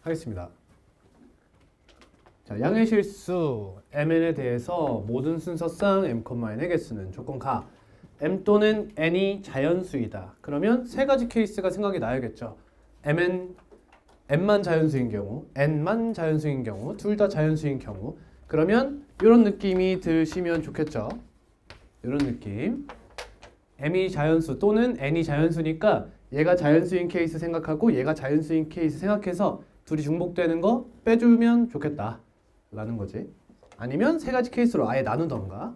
하겠습니다. 자, 양의 실수 mn에 대해서 모든 순서상 m,n의 개수는 조건 가 m 또는 n이 자연수이다. 그러면 세 가지 케이스가 생각이 나야겠죠. m만 자연수인 경우, n만 자연수인 경우, 둘 다 자연수인 경우. 그러면 이런 느낌이 드시면 좋겠죠. 이런 느낌. m이 자연수 또는 n이 자연수니까 얘가 자연수인 케이스 생각하고 얘가 자연수인 케이스 생각해서 둘이 중복되는 거 빼주면 좋겠다 라는 거지. 아니면 세 가지 케이스로 아예 나누던가.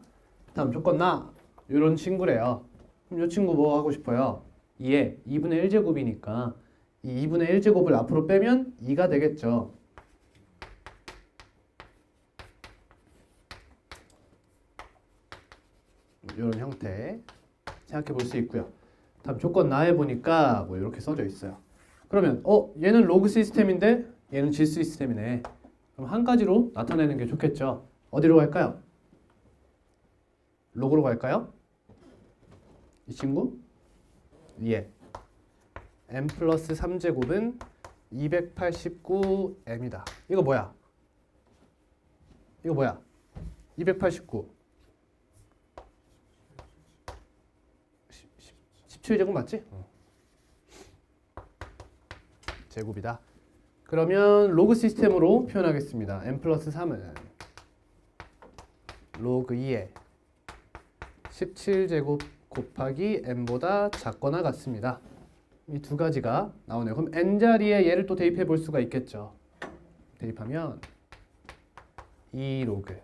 다음 조건 나 이런 친구래요. 그럼 이 친구 뭐 하고 싶어요? 2에 2분의 1제곱이니까 이 2분의 1제곱을 앞으로 빼면 2가 되겠죠. 이런 형태 생각해 볼 수 있고요. 다음 조건 나에 보니까 뭐 이렇게 써져 있어요. 그러면 얘는 로그 시스템인데 얘는 질 시스템이네. 그럼 한 가지로 나타내는 게 좋겠죠. 어디로 갈까요? 로그로 갈까요? 이 친구? 위에 m 플러스 3제곱은 289m이다. 이거 뭐야? 이거 뭐야? 289 17제곱 맞지? 제곱이다. 그러면 로그 시스템으로 표현하겠습니다. m 플러스 3은 로그 2에 17제곱 곱하기 m보다 작거나 같습니다. 이 두 가지가 나오네요. 그럼 n자리에 얘를 또 대입해 볼 수가 있겠죠. 대입하면 2 로그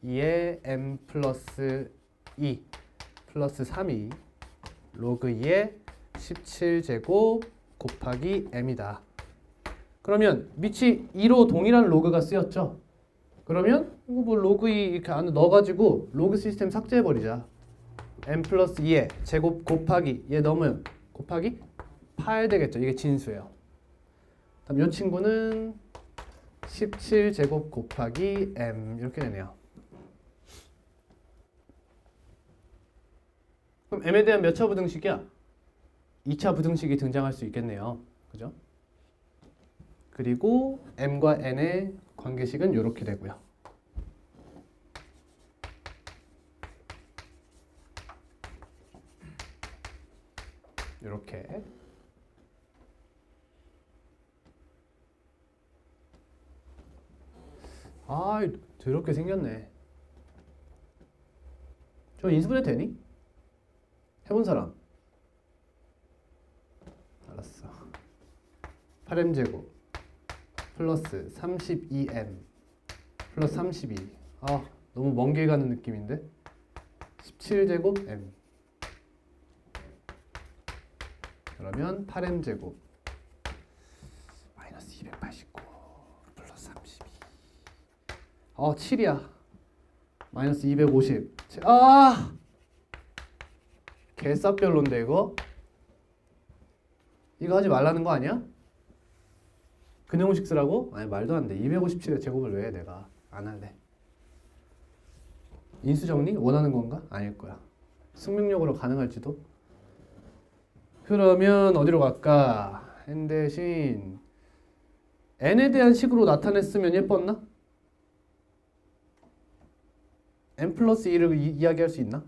2에 m 플러스 2 플러스 3이 로그 2에 17제곱 곱하기 m이다. 그러면 밑이 2로 동일한 로그가 쓰였죠. 그러면 이거 뭐 로그 2 이렇게 안에 넣어가지고 로그 시스템 삭제해버리자. m 플러스 2에 제곱 곱하기 얘 넣으면 곱하기 8 되겠죠. 이게 진수예요. 다음 이 친구는 17제곱 곱하기 m 이렇게 되네요. 그럼 m에 대한 몇 차 부등식이야? 2차 부등식이 등장할 수 있겠네요. 그죠? 그리고 m과 n의 관계식은 이렇게 되고요. 이렇게 더럽게 생겼네. 저 인수분해 되니? 해본 사람? 알았어. 8m제곱 플러스 32m 플러스 32. 너무 먼 길 가는 느낌인데? 17제곱 m. 그러면 8m제곱 마이너스 289 플러스 32. 7이야. 마이너스 250. 개쌉별론데 이거? 이거 하지 말라는 거 아니야? 근형식 쓰라고? 아니 말도 안 돼. 257의 제곱을 왜 해 내가? 안 할래. 인수정리? 원하는 건가? 아닐 거야. 승명력으로 가능할지도? 그러면 어디로 갈까? n 대신 n에 대한 식으로 나타냈으면 예뻤나? n 플러스 2를 이야기할 수 있나?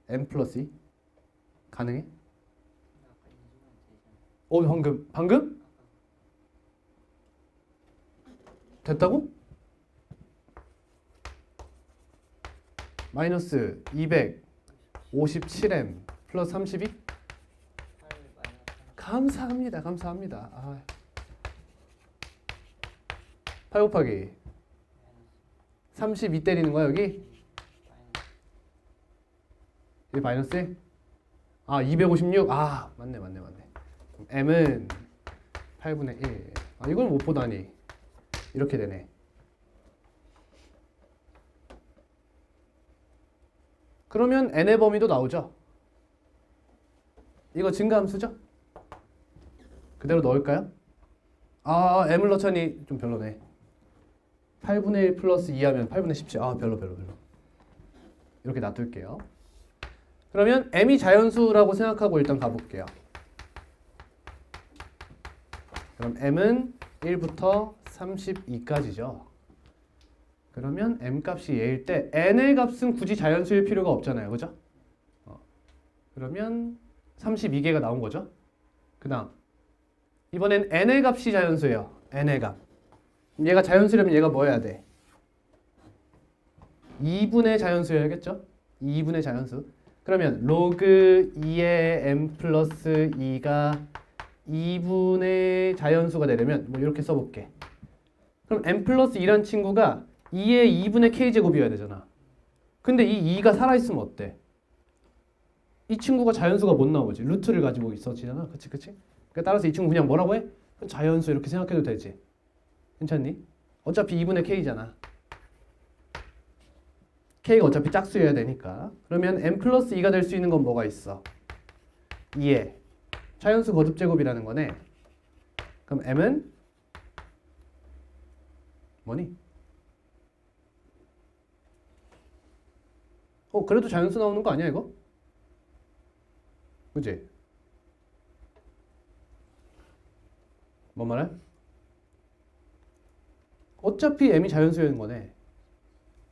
n 플러스 2? 가능해? 방금? 됐다고? 마이너스 257m 플러스 32? 감사합니다. 8 곱하기 32 때리는 거야 여기? 여기 마이너스 1? 256? 맞네. m은 8분의 1. 이걸 못 보다니. 이렇게 되네. 그러면 n의 범위도 나오죠? 이거 증가함수죠? 그대로 넣을까요? m을 넣자니 좀 별로네. 8분의 1 플러스 2 하면 8분의 17. 별로. 이렇게 놔둘게요. 그러면 m이 자연수라고 생각하고 일단 가볼게요. 그럼 m은 1부터 32까지죠. 그러면 m 값이 얘일 때 n의 값은 굳이 자연수일 필요가 없잖아요. 그죠? 그러면 32개가 나온 거죠. 그 다음 이번엔 n의 값이 자연수예요. n의 값. 얘가 자연수려면 얘가 뭐 해야 돼? 2분의 자연수여야겠죠? 2분의 자연수. 그러면 로그 2의 m 플러스 2가 2분의 자연수가 되려면 뭐 이렇게 써볼게. 그럼 m 플러스 2란 친구가 2의 2분의 k제곱이어야 되잖아. 근데 이 2가 살아있으면 어때? 이 친구가 자연수가 못 나오지. 루트를 가지고 있어지잖아. 그치? 그러니까 따라서 이 친구 그냥 뭐라고 해? 자연수 이렇게 생각해도 되지. 괜찮니? 어차피 2분의 k잖아. k가 어차피 짝수여야 되니까. 그러면 m 플러스 2가 될 수 있는 건 뭐가 있어? 2의 자연수 거듭제곱이라는 거네. 그럼 m은 뭐니? 그래도 자연수 나오는 거 아니야 이거? 그치? 뭔 말해? 어차피 m이 자연수인 거네.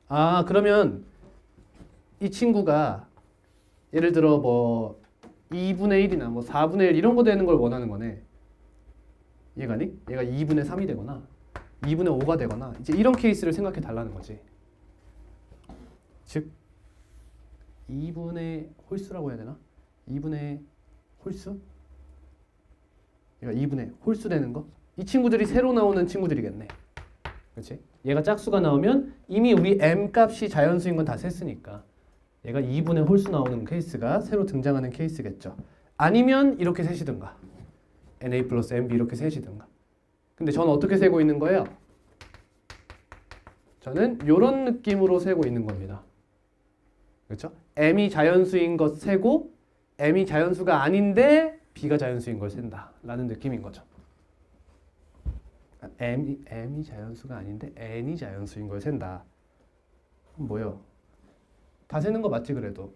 아, 그러면 이 친구가 예를 들어 뭐 2분의 1이나 뭐 4분의 1 이런 거 되는 걸 원하는 거네. 얘가니? 얘가 2분의 3이 되거나 2분의 5가 되거나 이제 이런 케이스를 생각해 달라는 거지. 즉 2분의 홀수라고 해야 되나? 2분의 홀수? 얘가 2분의 홀수 되는 거? 이 친구들이 새로 나오는 친구들이겠네. 그렇지? 얘가 짝수가 나오면 이미 우리 m 값이 자연수인 건 다 셌으니까 얘가 2분의 홀수 나오는 케이스가 새로 등장하는 케이스겠죠. 아니면 이렇게 세시든가 na 플러스 mb 이렇게 세시든가. 근데 저는 어떻게 세고 있는 거예요? 저는 이런 느낌으로 세고 있는 겁니다. 그렇죠? m이 자연수인 것 세고 m이 자연수가 아닌데 b가 자연수인 걸 센다 라는 느낌인 거죠. m이 자연수가 아닌데 n이 자연수인 걸 센다. 뭐요? 다 세는 거 맞지 그래도?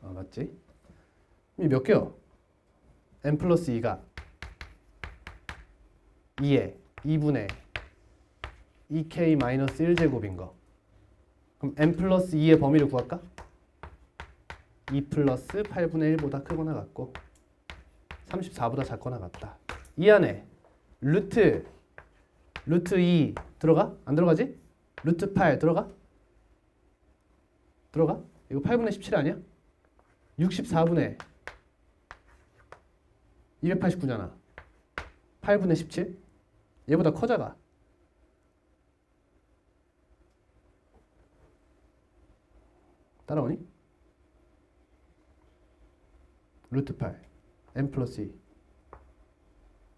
맞지? 이 몇 개요? n 플러스 2가 2에 2분의 2k 마이너스 1제곱인 거. 그럼 n 플러스 2의 범위를 구할까? 2 플러스 8분의 1보다 크거나 같고 34보다 작거나 같다. 이 안에 루트 2 들어가? 안 들어가지? 루트 8 들어가? 들어가? 이거 8분의 17 아니야? 64분의 289잖아. 8분의 17? 얘보다 커져가. 따라오니? 루트 8 n 플러스 2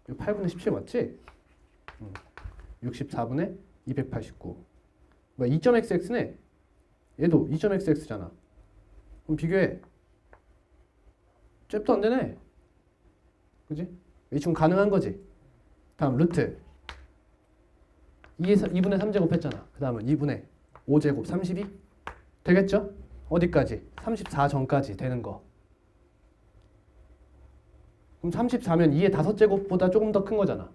이거 8분의 17 맞지? 64분의 289 뭐야 2.xx네. 얘도 2.xx잖아. 그럼 비교해. 잽도 안 되네. 그지? 이 친구 가능한 거지. 다음 루트 2분의 3제곱 했잖아. 그 다음은 2분의 5제곱 32 되겠죠? 어디까지? 34 전까지 되는 거. 그럼 34면 2의 5제곱보다 조금 더 큰 거잖아.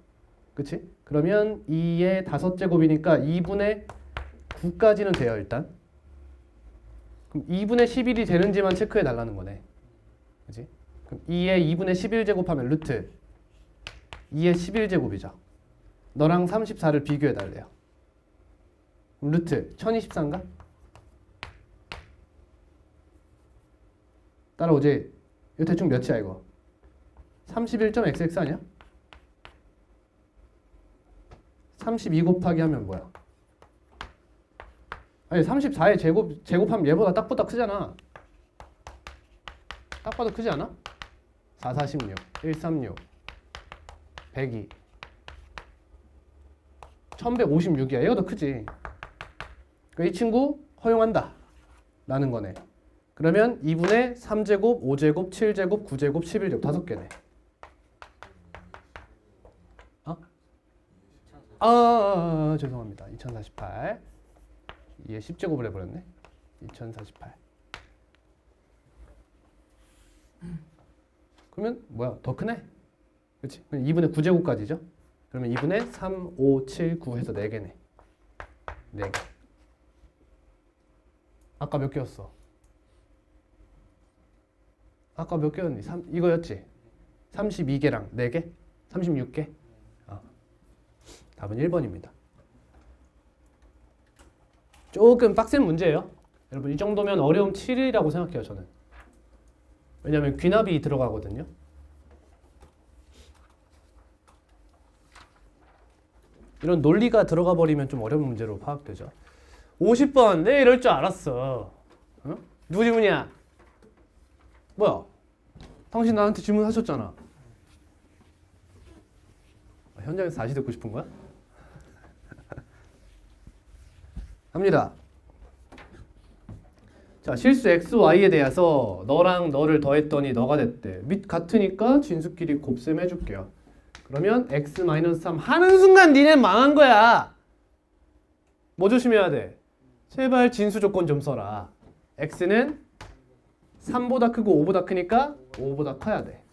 그치? 그러면 2의 5제곱이니까 2분의 9까지는 돼요 일단. 그럼 2분의 11이 되는지만 체크해 달라는 거네. 그치? 그럼 2의 2분의 11제곱 하면 루트 2의 11제곱이죠. 너랑 34를 비교해 달래요. 그럼 루트 1024인가? 따라오지? 이거 대충 몇이야 이거? 31.xx 아니야? 32 곱하기 하면 뭐야? 아니 34의 제곱하면 얘보다 딱보다 크잖아. 딱 봐도 크지 않아? 446, 136, 102 1156이야. 얘가 더 크지. 그러니까 이 친구 허용한다 라는 거네. 그러면 2분의 3제곱, 5제곱, 7제곱, 9제곱, 11제곱 5개네. 죄송합니다. 2048 얘 10제곱을 해버렸네. 2048 그러면 뭐야? 더 크네? 그치? 2분의 9제곱까지죠? 그러면 2분의 3, 5, 7, 9 해서 4개네. 4개. 아까 몇 개였어? 아까 몇 개였니? 이거였지? 32개랑 4개? 36개? 답은 1번입니다. 조금 빡센 문제예요. 여러분 이 정도면 어려움 7이라고 생각해요. 저는. 왜냐면 귀납이 들어가거든요. 이런 논리가 들어가 버리면 좀 어려운 문제로 파악되죠. 50번 내 이럴 줄 알았어. 어? 누구 질문이야? 뭐야? 당신 나한테 질문하셨잖아. 현장에서 다시 듣고 싶은 거야? 합니다. 자, 실수 x, y에 대해서 너랑 너를 더했더니 너가 됐대. 밑 같으니까 진수끼리 곱셈 해줄게요. 그러면 x-3 하는 순간 니네 망한 거야. 뭐 조심해야 돼? 제발 진수 조건 좀 써라. x는 3보다 크고 5보다 크니까 5보다 커야 돼.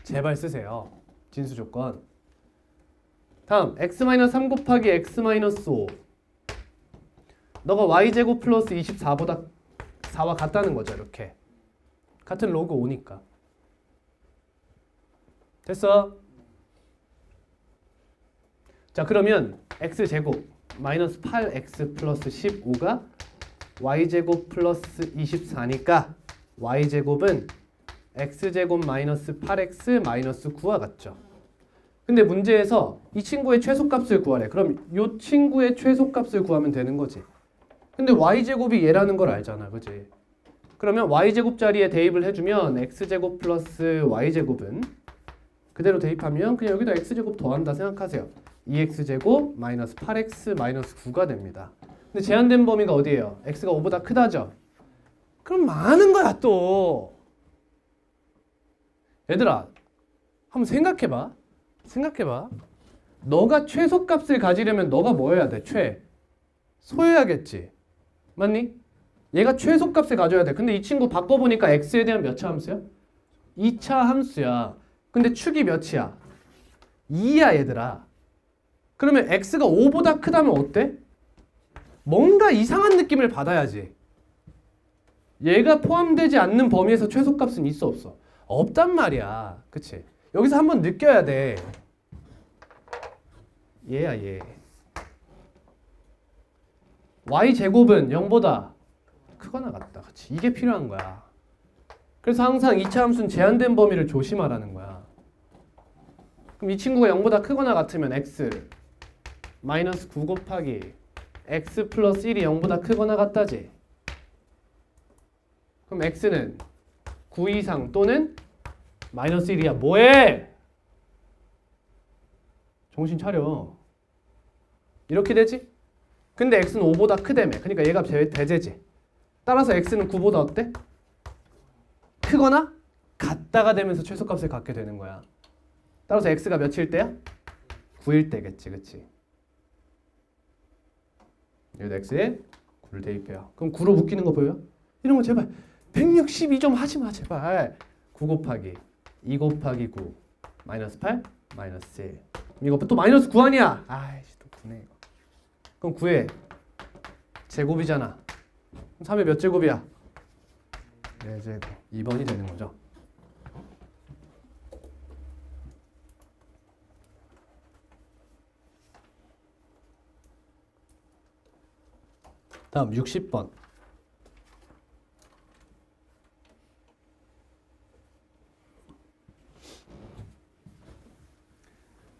제발 쓰세요. 진수 조건. 다음 x-3 곱하기 x-5. 너가 y제곱 플러스 24보다 4와 같다는 거죠. 이렇게. 같은 로그 5니까. 됐어? 자, 그러면 x제곱 마이너스 8x 플러스 15가 y제곱 플러스 24니까 y제곱은 x제곱 마이너스 8x 마이너스 9와 같죠. 근데 문제에서 이 친구의 최소값을 구하래. 그럼 이 친구의 최소값을 구하면 되는 거지. 근데 y제곱이 얘라는 걸 알잖아. 그치? 그러면 y제곱 자리에 대입을 해주면 x제곱 플러스 y제곱은 그대로 대입하면 그냥 여기다 x제곱 더한다 생각하세요. 2x제곱 마이너스 8x 마이너스 9가 됩니다. 근데 제한된 범위가 어디예요? x가 5보다 크다죠? 그럼 많은 거야 또. 얘들아 한번 생각해봐. 너가 최소값을 가지려면 너가 뭐 해야 돼? 소해야겠지. 맞니? 얘가 최소값을 가져야 돼. 근데 이 친구 바꿔보니까 x에 대한 몇 차 함수야? 2차 함수야. 근데 축이 몇이야? 2야 얘들아. 그러면 x가 5보다 크다면 어때? 뭔가 이상한 느낌을 받아야지. 얘가 포함되지 않는 범위에서 최소값은 있어 없어? 없단 말이야. 그치? 여기서 한번 느껴야 돼. 얘야 얘. y제곱은 0보다 크거나 같다. 그치? 이게 필요한 거야. 그래서 항상 2차 함수는 제한된 범위를 조심하라는 거야. 그럼 이 친구가 0보다 크거나 같으면 x 마이너스 9 곱하기 x 플러스 1이 0보다 크거나 같다지. 그럼 x는 9 이상 또는 마이너스 1이야. 뭐해? 정신 차려. 이렇게 되지? 근데 x는 5보다 크다며. 그러니까 얘가 배제지. 따라서 x는 9보다 어때? 크거나 같다가 되면서 최소값을 갖게 되는 거야. 따라서 x가 몇일 때야? 9일 때겠지. 그치? 여기다 x에 9를 대입해요. 그럼 9로 묶이는 거 보여요? 이런 거 제발 162점 하지 마 제발. 9 곱하기 2 곱하기 9 마이너스 8 마이너스 1. 이거 또 마이너스 9 아니야? 아이씨 또 9네 이거. 그럼 9의 제곱이잖아. 그럼 3의 몇 제곱이야? 4제곱. 2번이 되는 거죠. 다음 60번.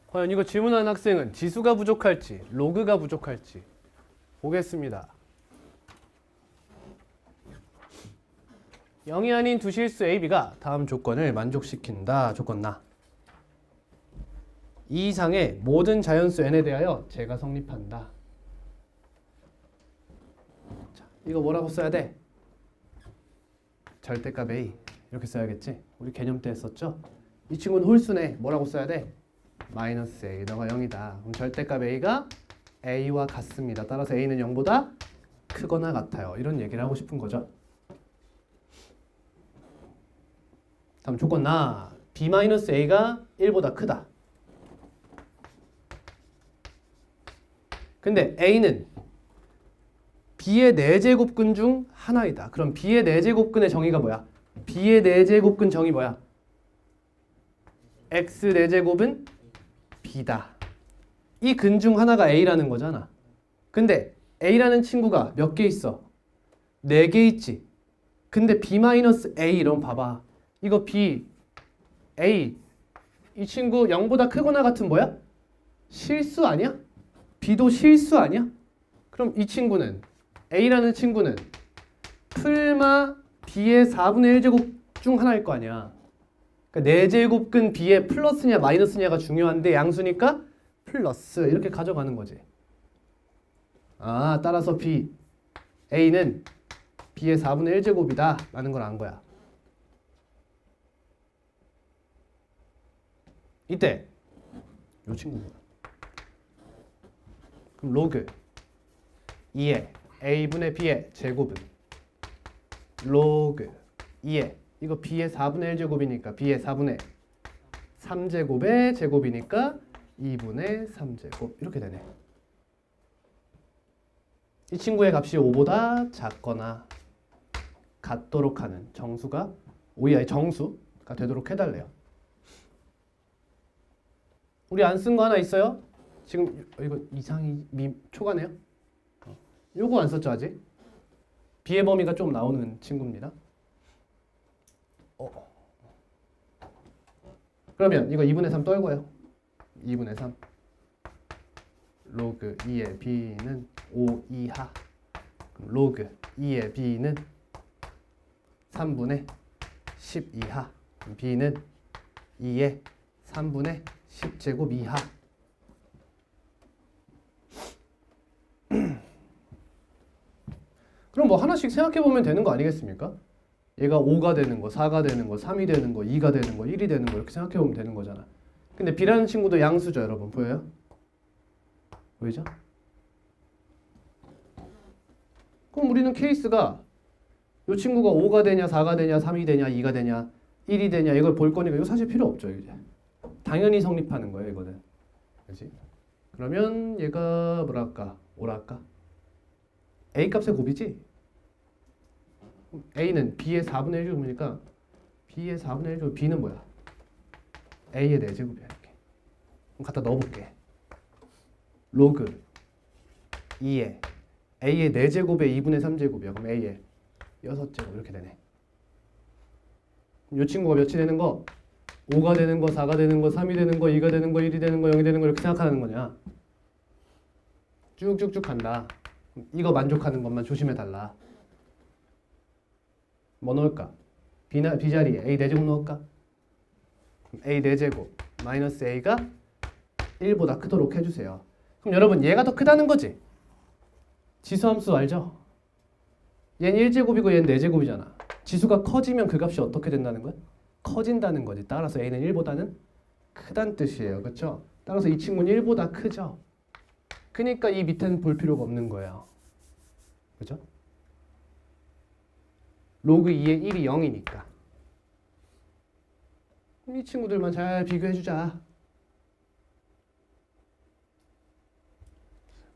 과연 이거 질문한 학생은 지수가 부족할지 로그가 부족할지 보겠습니다. 0이 아닌 두 실수 A, B가 다음 조건을 만족시킨다. 조건 나. 이 이상의 모든 자연수 N에 대하여 제가 성립한다. 자, 이거 뭐라고 써야 돼? 절대값 A 이렇게 써야겠지? 우리 개념 때 했었죠? 이 친구는 홀수네. 뭐라고 써야 돼? 마이너스 A, 너가 0이다. 그럼 절대값 A가 A와 같습니다. 따라서 A는 0보다 크거나 같아요. 이런 얘기를 하고 싶은 거죠. 다음 조건 나. B-A가 1보다 크다. 근데 A는 B의 4제곱근 중 하나이다. 그럼 B의 4제곱근의 정의가 뭐야? B의 4제곱근 정의 뭐야? X 4제곱은 B다. 이 근 중 하나가 A라는 거잖아. 근데 A라는 친구가 몇 개 있어? 4개 있지. 근데 B-A 이러면 봐봐. 이거 B, A 이 친구 0보다 크거나 같은 뭐야? 실수 아니야? B도 실수 아니야? 그럼 이 친구는 A라는 친구는 풀마 B의 4분의 1제곱 중 하나일 거 아니야. 그러니까 4제곱근 B의 플러스냐 마이너스냐가 중요한데 양수니까 플러스 이렇게 가져가는 거지. 아, 따라서 A는 B의 4분의 1제곱이다 라는 걸 안 거야. 이때 요 친구입니다. 그럼 로그 2의 A분의 B의 제곱은 로그 2의 이거 B의 4분의 1제곱이니까 B의 4분의 3제곱의 제곱이니까 2분의 3제곱 이렇게 되네. 이 친구의 값이 5보다 작거나 같도록 하는 정수가 5이하의 정수가 되도록 해달래요. 우리 안 쓴 거 하나 있어요? 지금 이거 이상이 초과네요. 요거 안 썼죠 아직? B의 범위가 좀 나오는 친구입니다. 그러면 이거 2분의 3 떨고요. 2분의 3 로그 2의 B는 5 이하. 그럼 로그 2의 B는 3분의 10 이하. 그럼 B는 2의 3분의 10제곱 이하. 그럼 뭐 하나씩 생각해 보면 되는 거 아니겠습니까? 얘가 5가 되는 거, 4가 되는 거, 3이 되는 거, 2가 되는 거, 1이 되는 거 이렇게 생각해 보면 되는 거잖아. 근데 B라는 친구도 양수죠, 여러분. 보여요? 보이죠? 그럼 우리는 케이스가 이 친구가 5가 되냐, 4가 되냐, 3이 되냐, 2가 되냐, 1이 되냐 이걸 볼 거니까 이거 사실 필요 없죠, 이제. 당연히 성립하는 거예요, 이거는. 그렇지? 그러면 얘가 뭐랄까? 오랄까? A 값의 곱이지? A는 B의 4분의 1제곱이니까 B의 4분의 1제곱, B는 뭐야? A의 4제곱이야, 이렇게. 그럼 갖다 넣어볼게. 로그 2에 A의 4제곱에 2분의 3제곱이야. 그럼 A의 6제곱 이렇게 되네. 이 친구가 몇이 되는 거? 5가 되는 거, 4가 되는 거, 3이 되는 거, 2가 되는 거, 1이 되는 거, 0이 되는 거 이렇게 생각하는 거냐. 쭉쭉쭉 간다. 이거 만족하는 것만 조심해 달라. 뭐 넣을까? B자리에 A 4제곱 넣을까? A 4제곱 마이너스 A가 1보다 크도록 해주세요. 그럼 여러분 얘가 더 크다는 거지? 지수함수 알죠? 얘는 1제곱이고 얘는 4제곱이잖아. 지수가 커지면 그 값이 어떻게 된다는 거야? 커진다는 거지. 따라서 A는 1보다는 크다는 뜻이에요. 그렇죠? 따라서 이 친구는 1보다 크죠? 그러니까 이 밑에는 볼 필요가 없는 거예요. 그죠? 로그 2의 1이 0이니까. 이 친구들만 잘 비교해주자.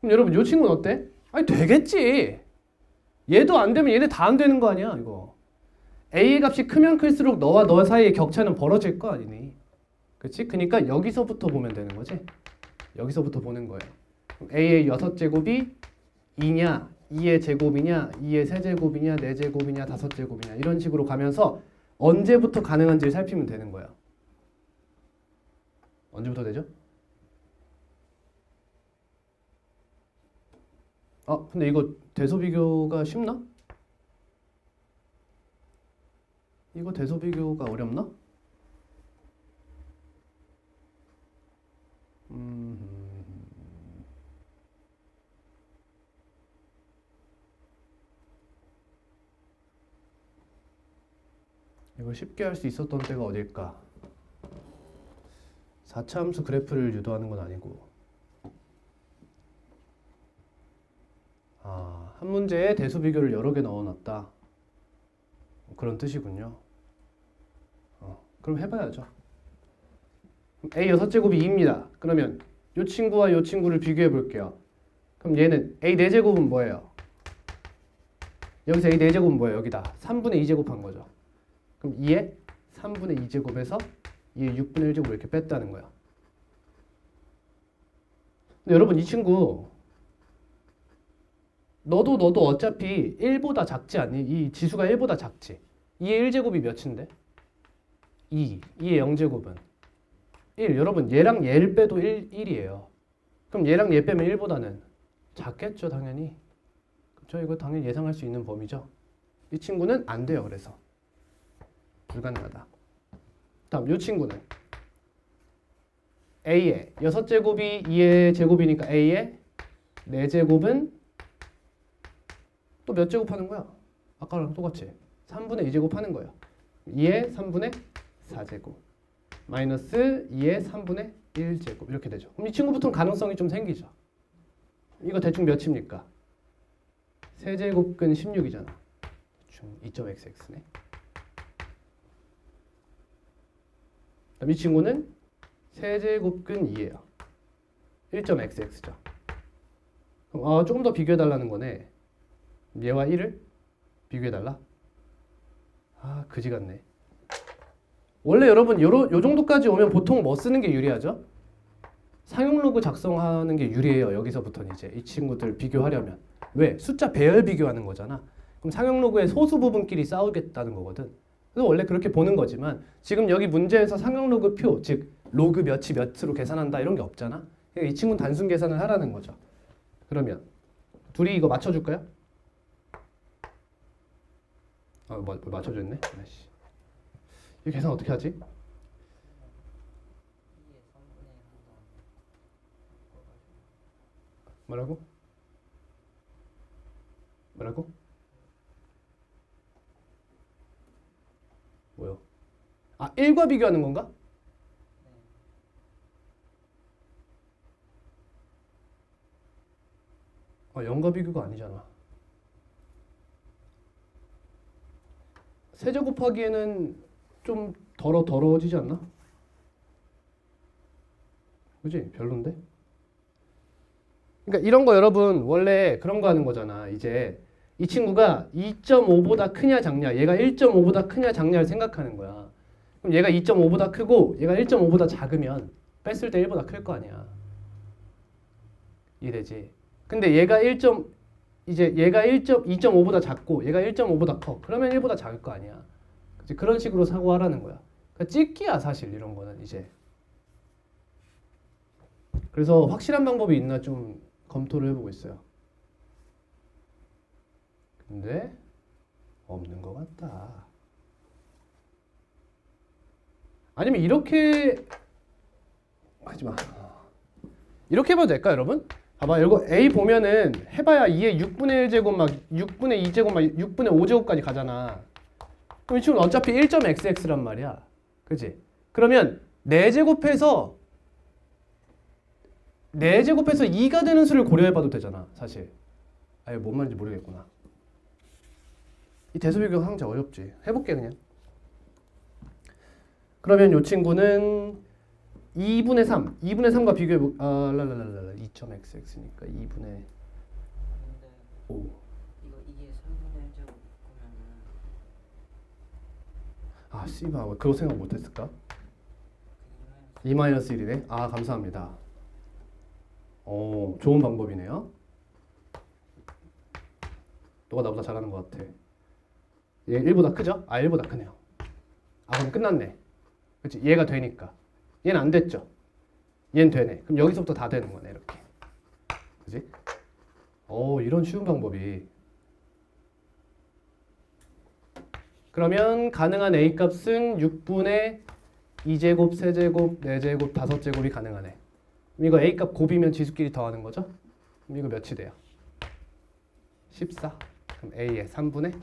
그럼 여러분 이 친구는 어때? 아니 되겠지. 얘도 안 되면 얘네 다 안 되는 거 아니야 이거. A의 값이 크면 클수록 너와 너 사이의 격차는 벌어질 거 아니니. 그치? 그러니까 여기서부터 보면 되는 거지. 여기서부터 보는 거예요. A의 6제곱이 2냐 2의 제곱이냐 2의 세제곱이냐 4제곱이냐 5제곱이냐 이런 식으로 가면서 언제부터 가능한지를 살피면 되는 거예요. 언제부터 되죠? 근데 이거 대소 비교가 쉽나? 이거 대소 비교가 어렵나? 이걸 쉽게 할 수 있었던 때가 어딜까? 4차 함수 그래프를 유도하는 건 아니고 한 문제에 대수 비교를 여러 개 넣어놨다. 그런 뜻이군요. 그럼 해봐야죠. A 6제곱이 2입니다. 그러면 이 친구와 이 친구를 비교해 볼게요. 그럼 얘는 a 4제곱은 뭐예요? 여기서 a 4제곱은 뭐예요? 여기다 3분의 2제곱 한 거죠. 그럼 2에 3분의 2제곱에서 2에 6분의 1제곱 이렇게 뺐다는 거야. 근데 여러분 이 친구 너도 어차피 1보다 작지 않니? 이 지수가 1보다 작지. 2의 1제곱이 몇인데? 2. 2의 0제곱은 1. 여러분 얘랑 얘를 빼도 1이에요. 그럼 얘랑 얘 빼면 1보다는 작겠죠 당연히. 그렇죠? 이거 당연히 예상할 수 있는 범위죠. 이 친구는 안 돼요. 그래서 불가능하다. 다음 이 친구는 a의 6제곱이 2의 제곱이니까 a의 4제곱은 또 몇 제곱 하는 거야? 아까랑 똑같이 3분의 2제곱 하는 거예요. 2의 3분의 4제곱 마이너스 2의 3분의 1제곱 이렇게 되죠. 그럼 이 친구부터는 가능성이 좀 생기죠. 이거 대충 몇입니까? 세제곱근 16이잖아. 대충 2.xx네. 그럼 이 친구는 세제곱근 2예요. 1.xx죠. 그럼 조금 더 비교해달라는 거네. 얘와 1을 비교해달라? 그지 같네. 원래 여러분 요 정도까지 오면 보통 뭐 쓰는 게 유리하죠? 상용로그 작성하는 게 유리해요. 여기서부터는 이제 이 친구들 비교하려면. 왜? 숫자 배열 비교하는 거잖아. 그럼 상용로그의 소수 부분끼리 싸우겠다는 거거든. 그래서 원래 그렇게 보는 거지만 지금 여기 문제에서 상용로그 표, 즉 로그 몇이 몇으로 계산한다 이런 게 없잖아. 그러니까 이 친구는 단순 계산을 하라는 거죠. 그러면 둘이 이거 맞춰줄까요? 뭐 맞춰줬네? 이 계산 어떻게 하지? 뭐라고? 뭐라고? 뭐요? 1과 비교하는 건가? 아, 0과 비교가 아니잖아. 세제 곱하기에는 좀 더러워지지 않나? 그지? 별론데? 그러니까 이런 거 여러분 원래 그런 거 하는 거잖아. 이제 이 친구가 2.5보다 크냐 작냐, 얘가 1.5보다 크냐 작냐를 생각하는 거야. 그럼 얘가 2.5보다 크고 얘가 1.5보다 작으면 뺐을 때 1보다 클 거 아니야. 이해되지? 근데 얘가 2.5보다 작고 얘가 1.5보다 커. 그러면 1보다 작을 거 아니야. 그치? 그런 식으로 사고하라는 거야. 그러니까 찍기야 사실 이런 거는 이제. 그래서 확실한 방법이 있나 좀 검토를 해보고 있어요. 근데 없는 것 같다. 아니면 이렇게 하지마. 이렇게 해봐도 될까 여러분? 봐봐 이거 A 보면은 해봐야 2의 6분의 1제곱 막 6분의 2제곱 막 6분의 5제곱까지 가잖아. 그럼 이 친구는 어차피 1.xx란 말이야. 그치? 그러면 4제곱해서 2가 되는 수를 고려해봐도 되잖아 사실. 아예 뭔 말인지 모르겠구나. 이 대수비교 상자 어렵지. 해볼게 그냥. 그러면 이 친구는 2분의 3. 2분의 3과 비교해보... 2.xx니까 2분의 5. 이거 2의 3분의 1제곱 보면은 씨발 그거 생각 못했을까? 2-1이네. 감사합니다. 좋은 방법이네요. 너가 나보다 잘하는 것 같아. 얘 1보다 크죠? 1보다 크네요. 그럼 끝났네. 그치? 얘가 되니까. 얘는 안 됐죠? 얘는 되네. 그럼 여기서부터 다 되는 거네, 이렇게. 그치? 이런 쉬운 방법이. 그러면 가능한 A 값은 6분의 2제곱, 세제곱, 4제곱, 5제곱이 가능하네. 그럼 이거 A 값 곱이면 지수끼리 더하는 거죠? 그럼 이거 몇이 돼요? 14. 그럼 A의 3분의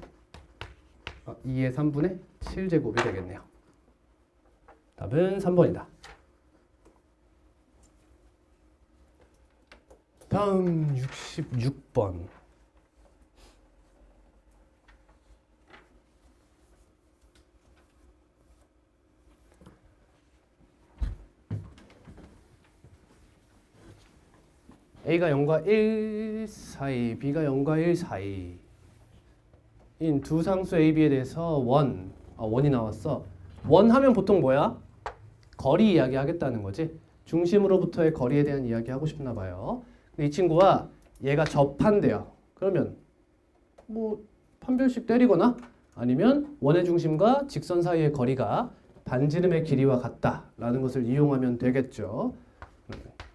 2의 3분의 7제곱이 되겠네요. 답은 3번이다. 다음 66번. A가 0과 1 사이, B가 0과 1 사이 인 두 상수 A, B에 대해서 원이 나왔어. 원 하면 보통 뭐야? 거리 이야기 하겠다는 거지. 중심으로부터의 거리에 대한 이야기 하고 싶나 봐요. 근데 이 친구와 얘가 접한대요. 그러면 뭐 판별식 때리거나 아니면 원의 중심과 직선 사이의 거리가 반지름의 길이와 같다라는 것을 이용하면 되겠죠.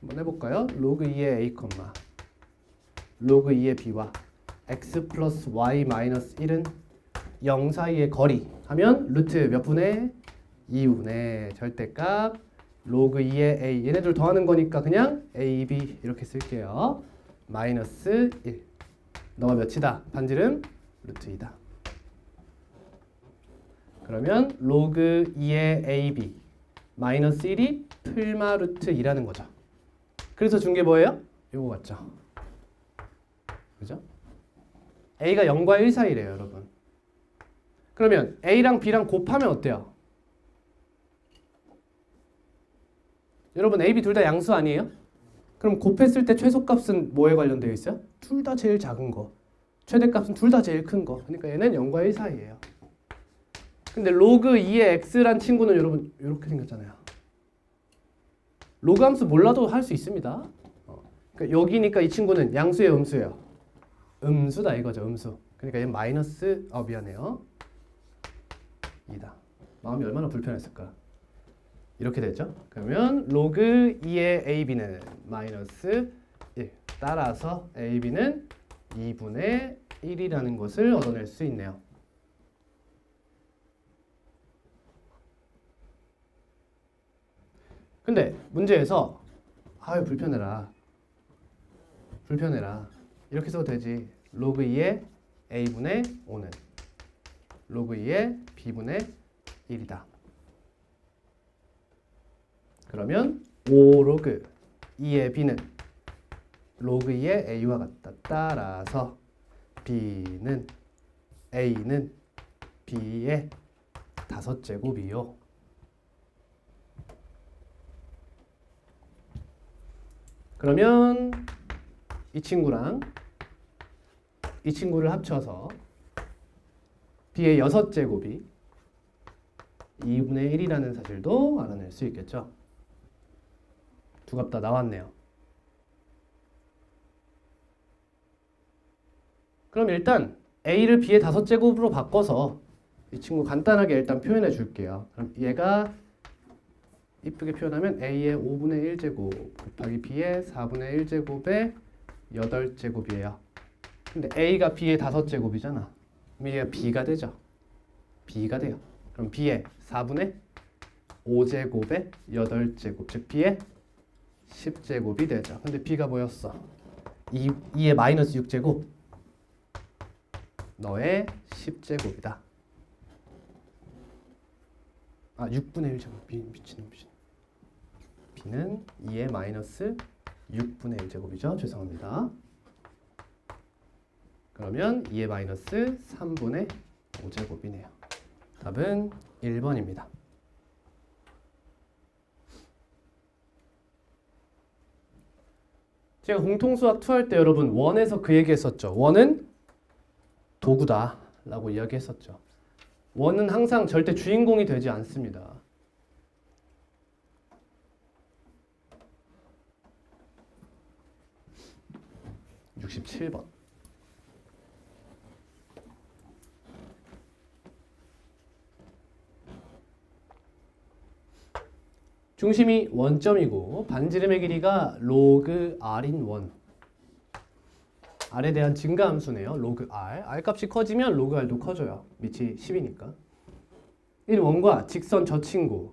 한번 해볼까요? 로그 2의 A, 로그 2의 B와 x 플러스 y 마이너스 1은 0 사이의 거리 하면 루트 몇 분의 2분의 절대값 로그 2의 A 얘네들 더하는 거니까 그냥 A, B 이렇게 쓸게요. 마이너스 1 너가 몇이다? 반지름 루트 2다. 그러면 로그 2의 AB 마이너스 1이 풀마 루트 2라는 거죠. 그래서 준 게 뭐예요? 요거 같죠? 그죠? A가 0과 1 사이래요, 여러분. 그러면 A랑 B랑 곱하면 어때요? 여러분 A, B 둘 다 양수 아니에요? 그럼 곱했을 때 최소값은 뭐에 관련되어 있어요? 둘 다 제일 작은 거. 최대값은 둘 다 제일 큰 거. 그러니까 얘는 0과 1 사이예요. 근데 로그 2의 x란 친구는 여러분 이렇게 생겼잖아요. 로그 함수 몰라도 할 수 있습니다. 그러니까 여기니까 이 친구는 양수예요, 음수예요? 음수다 이거죠, 음수. 그러니까 얘는 마이너스, 미안해요. 2다. 마음이 얼마나 불편했을까? 이렇게 되죠. 그러면 로그 2의 AB는 마이너스 1. 따라서 AB는 2분의 1이라는 것을 얻어낼 수 있네요. 근데 문제에서 불편해라 이렇게 써도 되지. 로그 2의 A분의 5는 로그 2의 B분의 1이다. 그러면 5 로그 2의 B는 로그 2의 A와 같다. 따라서 A는 B의 5제곱이요. 그러면 이 친구랑 이 친구를 합쳐서 B의 6제곱이 2분의 1이라는 사실도 알아낼 수 있겠죠. 두 값 다 나왔네요. 그럼 일단 A를 B의 5제곱으로 바꿔서 이 친구 간단하게 일단 표현해 줄게요. 그럼 얘가 이쁘게 표현하면 A의 5분의 1제곱 곱하기 B의 4분의 1제곱의 8제곱이에요. 근데 A가 B의 5제곱이잖아. 그럼 얘가 B가 되죠. B가 돼요. 그럼 B의 4분의 5제곱의 8제곱 즉 B의 10제곱이 되죠. 근데 B가 뭐였어? 2의 마이너스 6제곱 너의 10제곱이다. 6분의 1제곱 미친. B는 2의 마이너스 6분의 1제곱이죠. 죄송합니다. 그러면 2의 마이너스 3분의 5제곱이네요. 답은 1번입니다. 제가 공통수학 2 할 때 여러분 원에서 그 얘기 했었죠. 원은 도구다 라고 이야기했었죠. 원은 항상 절대 주인공이 되지 않습니다. (67번) 중심이 원점이고 반지름의 길이가 로그 r인 원. r에 대한 증가함수네요. 로그 r. r 값이 커지면 로그 r도 커져요. 밑이 10이니까. 이 원과 직선 저 친구.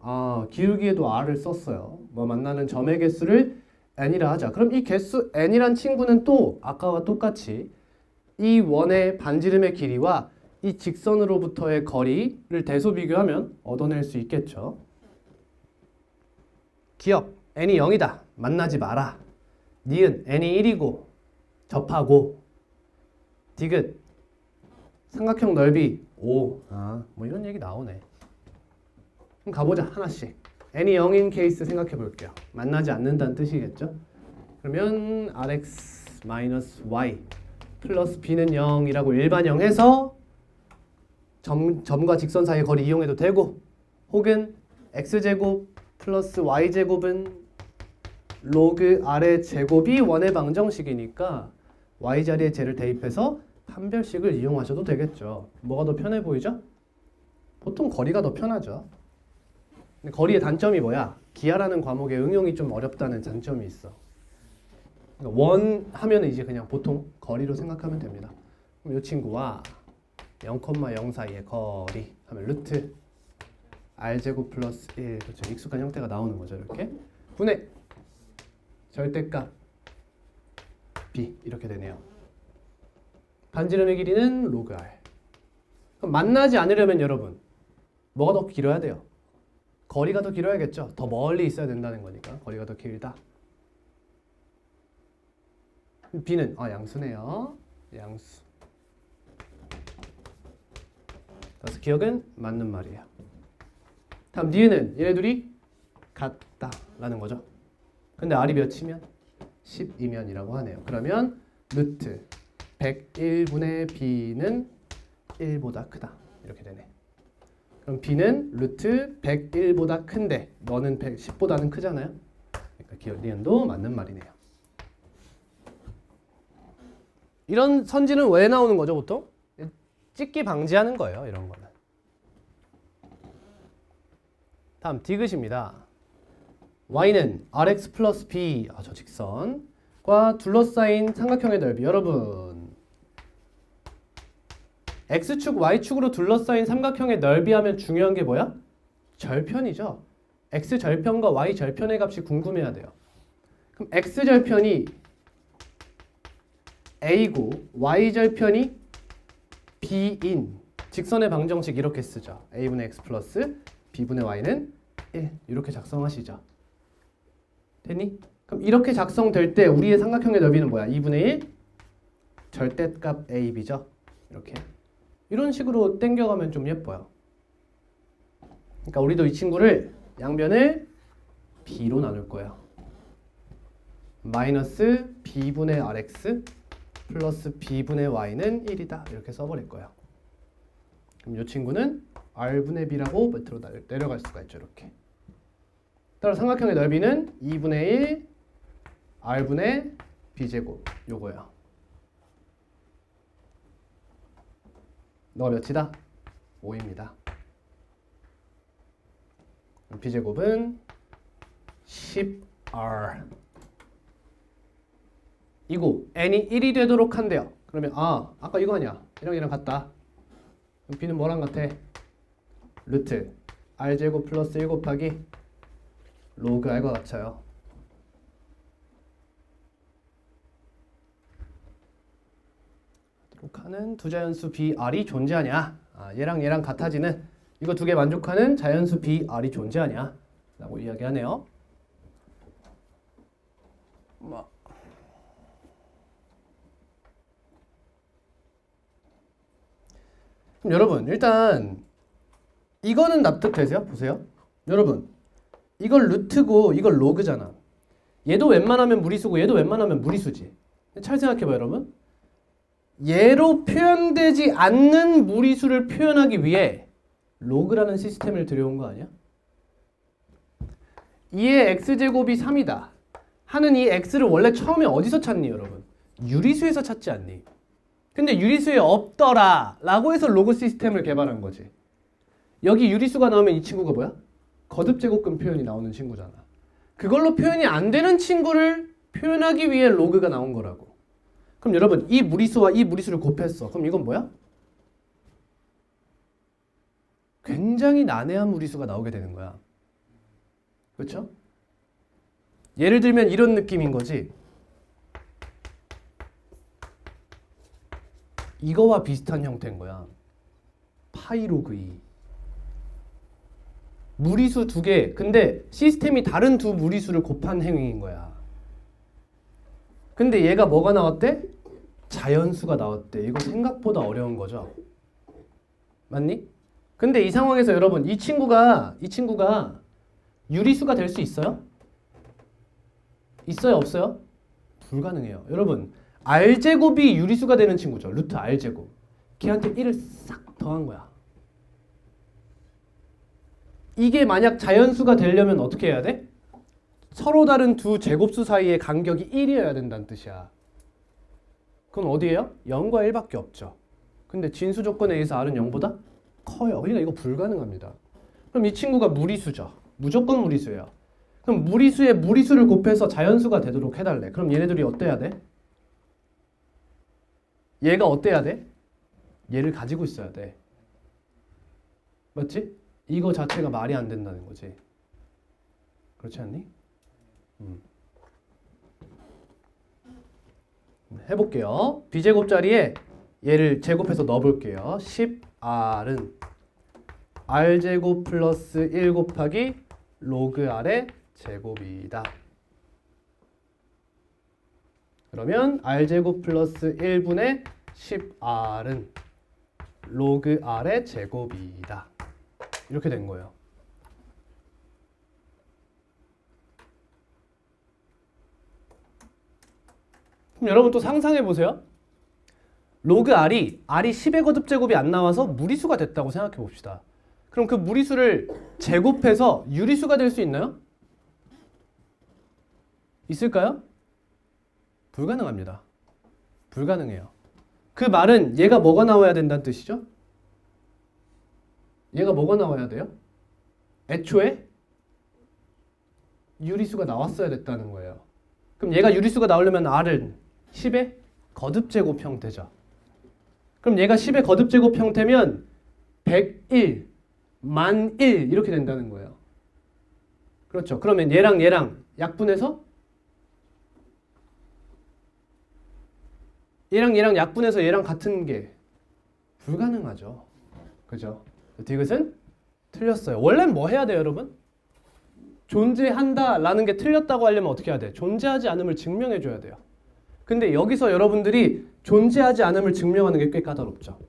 기울기에도 r을 썼어요. 뭐 만나는 점의 개수를 n이라 하자. 그럼 이 개수 n이란 친구는 또 아까와 똑같이 이 원의 반지름의 길이와 이 직선으로부터의 거리를 대소 비교하면 얻어낼 수 있겠죠. 기억 n이 0이다. 만나지 마라. 니은 n이 1이고 접하고 디귿 삼각형 넓이 5. 뭐 이런 얘기 나오네. 그럼 가보자 하나씩. n이 0인 케이스 생각해 볼게요. 만나지 않는다는 뜻이겠죠. 그러면 rx 마이너스 y 플러스 b는 0이라고 일반형해서 점과 직선 사이의 거리 이용해도 되고, 혹은 x제곱 플러스 y제곱은 로그 r의 제곱이 원의 방정식이니까 y 자리에 쟤를 대입해서 판별식을 이용하셔도 되겠죠. 뭐가 더 편해 보이죠? 보통 거리가 더 편하죠. 근데 거리의 단점이 뭐야? 기하라는 과목의 응용이 좀 어렵다는 단점이 있어. 그러니까 원 하면은 이제 그냥 보통 거리로 생각하면 됩니다. 그럼 이 친구와 0,0 사이의 거리 하면 루트 r제곱 플러스 1, 그렇죠. 익숙한 형태가 나오는 거죠. 이렇게 분의 절대값 b 이렇게 되네요. 반지름의 길이는 로그 r. 그럼 만나지 않으려면 여러분 뭐가 더 길어야 돼요? 거리가 더 길어야겠죠. 더 멀리 있어야 된다는 거니까 거리가 더 길다. b는 양수네요. 양수. 그래서 기억은 맞는 말이에요. 다음 니은은 얘네 둘이 같다라는 거죠. 근데 r이 몇이면? 12면이라고 하네요. 그러면 루트 101분의 b는 1보다 크다. 이렇게 되네. 그럼 b는 루트 101보다 큰데 너는 10보다는 크잖아요. 그러니까 기억 니은도 맞는 말이네요. 이런 선지는 왜 나오는 거죠, 보통? 찍기 방지하는 거예요, 이런 거는. 다음 디귿입니다. y는 rx 플러스 b, 저 직선과 둘러싸인 삼각형의 넓이. 여러분, x축, y축으로 둘러싸인 삼각형의 넓이 하면 중요한 게 뭐야? 절편이죠. x절편과 y절편의 값이 궁금해야 돼요. 그럼 x절편이 a고 y절편이 b인 직선의 방정식 이렇게 쓰죠. a분의 x 플러스 b분의 y는 1 이렇게 작성하시죠. 됐니? 그럼 이렇게 작성될 때 우리의 삼각형의 넓이는 뭐야? 2분의 1 절대값 ab죠. 이렇게 이런 식으로 땡겨가면 좀 예뻐요. 그러니까 우리도 이 친구를 양변을 b로 나눌 거예요. 마이너스 b분의 rx 플러스 b분의 y는 1이다. 이렇게 써버릴 거예요. 그럼 이 친구는 r분의 b라고 밑으로 내려갈 수가 있죠. 이렇게. 따라 삼각형의 넓이는 2분의 1 r분의 b제곱 요거예요. 너가 몇이다? 5입니다. b제곱은 10r 이거 n이 1이 되도록 한대요. 그러면 아까 이거 아니야. 이랑 같다. 그럼 b는 뭐랑 같아? 루트 r제곱 플러스 1 곱하기 로그 r과 같아요. 하는 두 자연수 br이 존재하냐? 얘랑 같아지는 이거 두 개 만족하는 자연수 br이 존재하냐? 라고 이야기하네요. 그럼 여러분 일단 이거는 납득되세요? 보세요. 여러분 이걸 루트고 이걸 로그잖아. 얘도 웬만하면 무리수고 얘도 웬만하면 무리수지. 잘 생각해봐요 여러분. 얘로 표현되지 않는 무리수를 표현하기 위해 로그라는 시스템을 들여온 거 아니야? 2의 x제곱이 3이다 하는 이 x를 원래 처음에 어디서 찾니 여러분? 유리수에서 찾지 않니? 근데 유리수에 없더라 라고 해서 로그 시스템을 개발한 거지. 여기 유리수가 나오면 이 친구가 뭐야? 거듭제곱근 표현이 나오는 친구잖아. 그걸로 표현이 안 되는 친구를 표현하기 위해 로그가 나온 거라고. 그럼 여러분 이 무리수와 이 무리수를 곱했어. 그럼 이건 뭐야? 굉장히 난해한 무리수가 나오게 되는 거야. 그렇죠? 예를 들면 이런 느낌인 거지. 이거와 비슷한 형태인 거야. 파이 로그 2. 무리수 두 개. 근데 시스템이 다른 두 무리수를 곱한 행위인 거야. 근데 얘가 뭐가 나왔대? 자연수가 나왔대. 이거 생각보다 어려운 거죠. 맞니? 근데 이 상황에서 여러분 이 친구가 유리수가 될 수 있어요? 있어요? 없어요? 불가능해요. 여러분 r제곱이 유리수가 되는 친구죠. 루트 r제곱. 걔한테 1을 싹 더한 거야. 이게 만약 자연수가 되려면 어떻게 해야 돼? 서로 다른 두 제곱수 사이의 간격이 1이어야 된다는 뜻이야. 그건 어디예요? 0과 1밖에 없죠. 근데 진수 조건에 의해서 r은 0보다 커요. 그러니까 이거 불가능합니다. 그럼 이 친구가 무리수죠. 무조건 무리수예요. 그럼 무리수에 무리수를 곱해서 자연수가 되도록 해달래. 그럼 얘네들이 어때야 돼? 얘가 어때야 돼? 얘를 가지고 있어야 돼. 맞지? 이거 자체가 말이 안 된다는 거지. 그렇지 않니? 해볼게요. b제곱 자리에 얘를 제곱해서 넣어볼게요. 10r은 r제곱 플러스 1 곱하기 로그 r의 제곱이다. 그러면 r제곱 플러스 1분의 10r은 로그 r의 제곱이다. 이렇게 된 거예요. 그럼 여러분 또 상상해 보세요. 로그 r이 10의 거듭제곱이 안 나와서 무리수가 됐다고 생각해 봅시다. 그럼 그 무리수를 제곱해서 유리수가 될 수 있나요? 있을까요? 불가능합니다. 불가능해요. 그 말은 얘가 뭐가 나와야 된다는 뜻이죠? 얘가 뭐가 나와야 돼요? 애초에 유리수가 나왔어야 됐다는 거예요. 그럼 얘가 유리수가 나오려면 r은 10의 거듭제곱 형태죠. 그럼 얘가 10의 거듭제곱 형태면 101, 1001 이렇게 된다는 거예요. 그렇죠. 그러면 얘랑 약분해서 얘랑 약분해서 얘랑 같은 게 불가능하죠. 그죠? 디귿은 틀렸어요. 원래는 뭐 해야 돼요, 여러분? 존재한다라는 게 틀렸다고 하려면 어떻게 해야 돼? 존재하지 않음을 증명해 줘야 돼요. 근데 여기서 여러분들이 존재하지 않음을 증명하는 게 꽤 까다롭죠.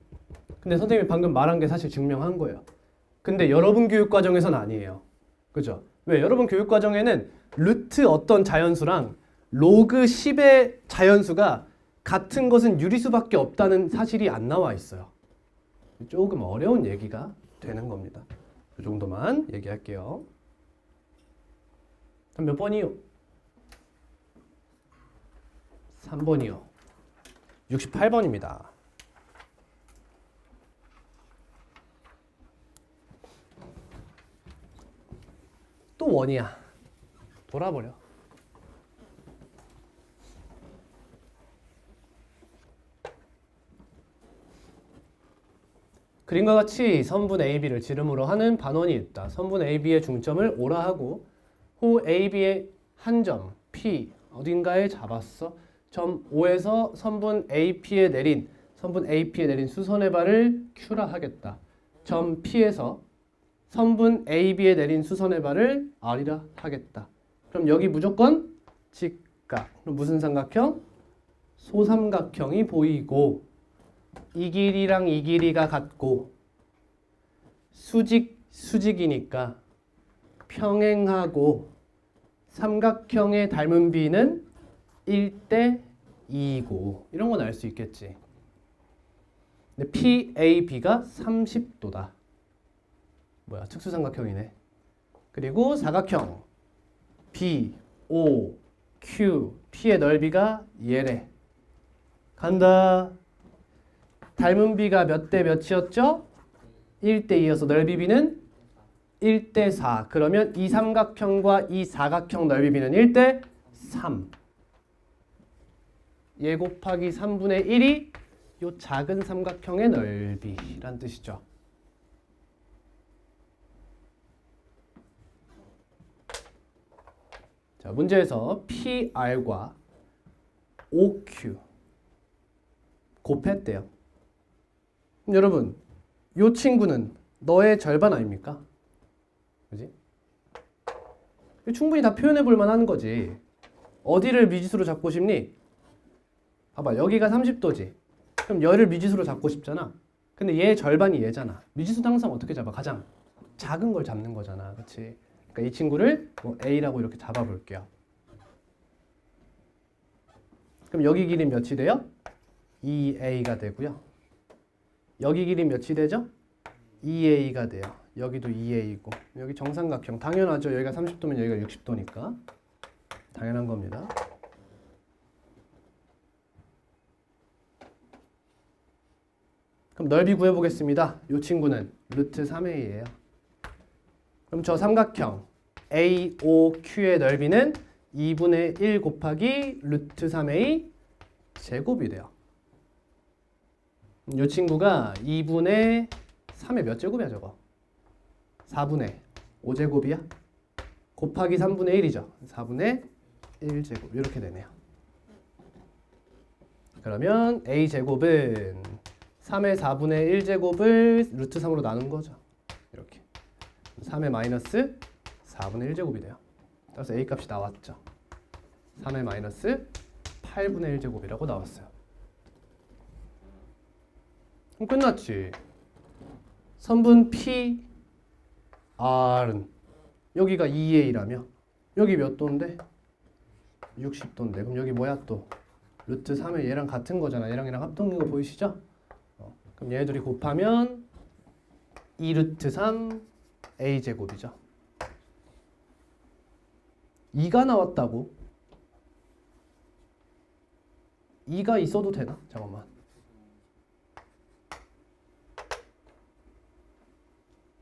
근데 선생님이 방금 말한 게 사실 증명한 거예요. 근데 여러분 교육과정에선 아니에요. 그죠? 왜? 여러분 교육과정에는 루트 어떤 자연수랑 로그 10의 자연수가 같은 것은 유리수밖에 없다는 사실이 안 나와 있어요. 조금 어려운 얘기가 되는 겁니다. 이 정도만 얘기할게요. 그럼 몇 번이요? 3번이요. 68번입니다. 또 원이야. 돌아버려. 그림과 같이 선분 AB를 지름으로 하는 반원이 있다. 선분 AB의 중점을 O라 하고 호 AB의 한 점 P 어딘가에 잡았어. 점 O에서 선분 AP에 내린 수선의 발을 Q라 하겠다. 점 P에서 선분 AB에 내린 수선의 발을 R이라 하겠다. 그럼 여기 무조건 직각. 그럼 무슨 삼각형? 소삼각형이 보이고 이 길이랑 이 길이가 같고 수직이니까 평행하고 삼각형의 닮은 비는 1대 2이고 이런 건 알 수 있겠지. 근데 PAB가 30도다. 뭐야? 특수삼각형이네. 그리고 사각형 BOQ P의 넓이가 얘래. 간다. 닮은 비가 몇 대 몇이었죠? 1대 2여서 넓이 비는 1대 4. 그러면 이 삼각형과 이 사각형 넓이 비는 1대 3. 얘 곱하기 3분의 1이 요 작은 삼각형의 넓이란 뜻이죠. 자, 문제에서 PR과 OQ 곱했대요. 여러분, 이 친구는 너의 절반 아닙니까? 그지? 충분히 다 표현해 볼 만한 거지. 어디를 미지수로 잡고 싶니? 봐봐, 여기가 30도지. 그럼 얘를 미지수로 잡고 싶잖아. 근데 얘의 절반이 얘잖아. 미지수도 항상 어떻게 잡아? 가장 작은 걸 잡는 거잖아. 그렇지? 그러니까 이 친구를 뭐 A라고 이렇게 잡아볼게요. 그럼 여기 길이 몇이 돼요? 2a가 되고요. 여기 길이 몇이 되죠? 2a가 돼요. 여기도 2a고 여기 정삼각형 당연하죠. 여기가 30도면 여기가 60도니까 당연한 겁니다. 그럼 넓이 구해보겠습니다. 이 친구는 루트 3a예요. 그럼 저 삼각형 AOQ의 넓이는 2분의 1 곱하기 루트 3a 제곱이 돼요. 이 친구가 2분의 3의 몇 제곱이야 저거? 4분의 5제곱이야? 곱하기 3분의 1이죠. 4분의 1제곱 이렇게 되네요. 그러면 a제곱은 3의 4분의 1제곱을 루트 3으로 나눈 거죠. 이렇게 3의 마이너스 4분의 1제곱이 돼요. 따라서 a 값이 나왔죠. 3의 마이너스 8분의 1제곱이라고 나왔어요. 그럼 끝났지. 선분 PR은 여기가 2a라며 여기 몇 도인데? 60도인데 그럼 여기 뭐야 또? 루트 3의 얘랑 같은 거잖아. 얘랑 합동인 거 보이시죠? 그럼 얘들이 곱하면 2루트 3 a제곱이죠. 2가 나왔다고? 2가 있어도 되나? 잠깐만.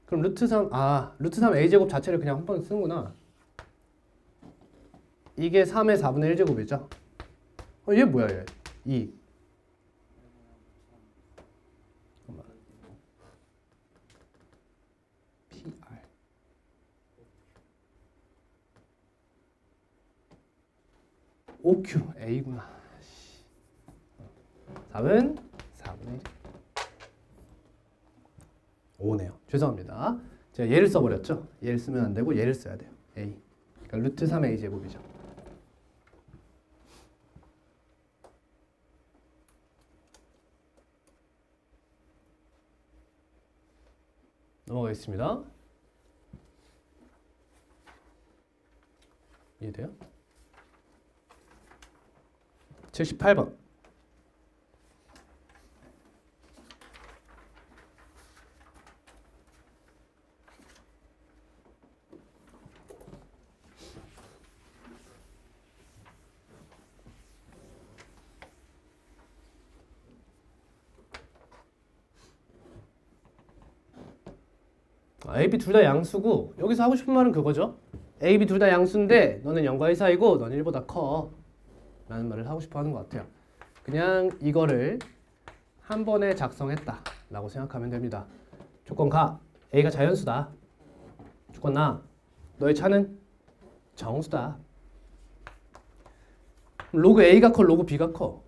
그럼 루트 3, 루트 3 a제곱 자체를 그냥 한 번 쓰는구나. 이게 3의 4분의 1제곱이죠. 얘 뭐야 얘? 2. PR. OQ A구나. 3은 4분의 1. 5네요. 죄송합니다. 제가 얘를 써버렸죠. 얘를 쓰면 안 되고 얘를 써야 돼요. A. 그러니까 루트 3A 제곱이죠. 넘어가겠습니다. 이해돼요? 78번. A, B 둘 다 양수고 여기서 하고 싶은 말은 그거죠. A, B 둘 다 양수인데 너는 0과 1 사이고 너는 1보다 커 라는 말을 하고 싶어 하는 것 같아요. 그냥 이거를 한 번에 작성했다 라고 생각하면 됩니다. 조건 가. A가 자연수다. 조건 나. 너의 차는 정수다. 로그 A가 커 로그 B가 커?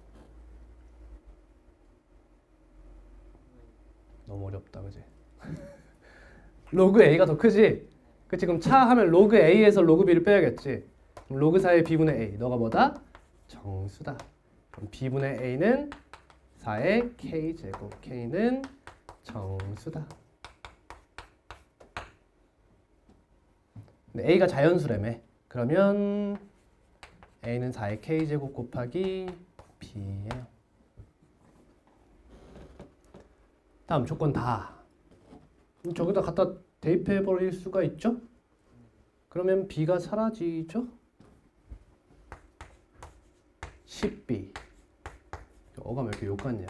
너무 어렵다 그지? 로그 A가 더 크지? 그치? 그럼 차 하면 로그 A에서 로그 B를 빼야겠지? 그럼 로그 4의 B분의 A 너가 뭐다? 정수다. 그럼 B분의 A는 4의 K제곱 K는 정수다. 근데 A가 자연수라며. 그러면 A는 4의 K제곱 곱하기 B예요. 다음 조건 다. 저기다 갖다 대입해 버릴 수가 있죠? 그러면 B가 사라지죠? 10B. 어감 왜 이렇게 욕 같냐?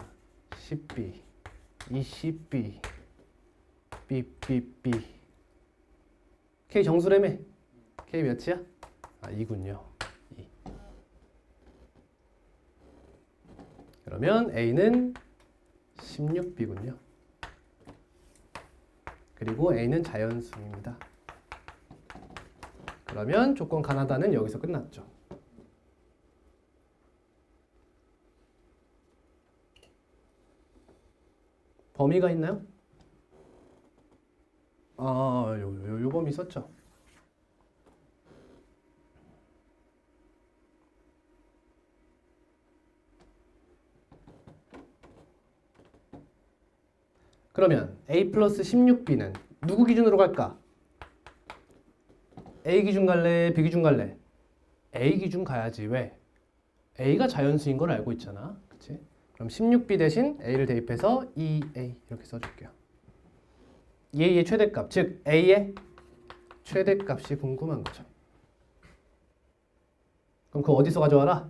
10B. 20B. B. K 정수라며? K 몇이야? 2군요. 2. 그러면 A는 16B군요. 그리고 A는 자연수입니다. 그러면 조건 가나다는 여기서 끝났죠. 범위가 있나요? 요 범위 있었죠. 그러면 A 플러스 16B는 누구 기준으로 갈까? A 기준 갈래? B 기준 갈래? A 기준 가야지. 왜? A가 자연수인 걸 알고 있잖아. 그치? 그럼 16B 대신 A를 대입해서 2A 이렇게 써줄게요. A의 최대값, 즉 A의 최대값이 궁금한 거죠. 그럼 그거 어디서 가져와라?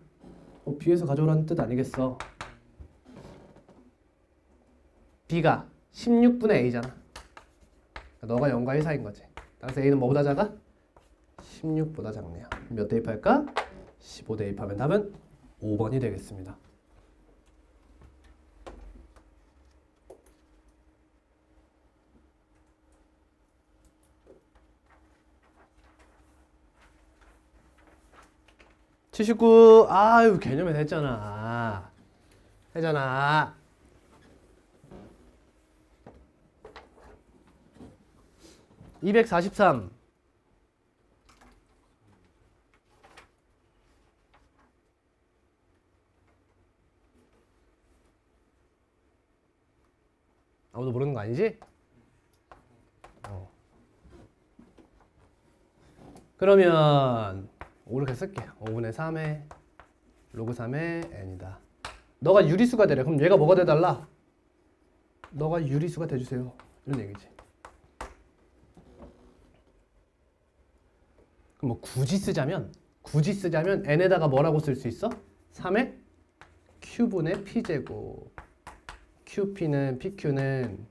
B에서 가져오라는 뜻 아니겠어? B가 16분의 A잖아. 너가 0과 1 사이인 거지. 따라서 A는 뭐보다 작아? 16보다 작네요. 몇 대입할까? 15 대입하면 답은 5번이 되겠습니다. (79) 아유 개념에서 했잖아. 243 아무도 모르는 거 아니지? 그러면 5 이렇게 쓸게. 5분의 3의 로그 3의 n이다. 너가 유리수가 되래. 그럼 얘가 뭐가 돼달라? 너가 유리수가 돼주세요. 이런 얘기지. 그럼 뭐 굳이 쓰자면 n에다가 뭐라고 쓸 수 있어? 3의 q분의 p제곱. qp는 pq는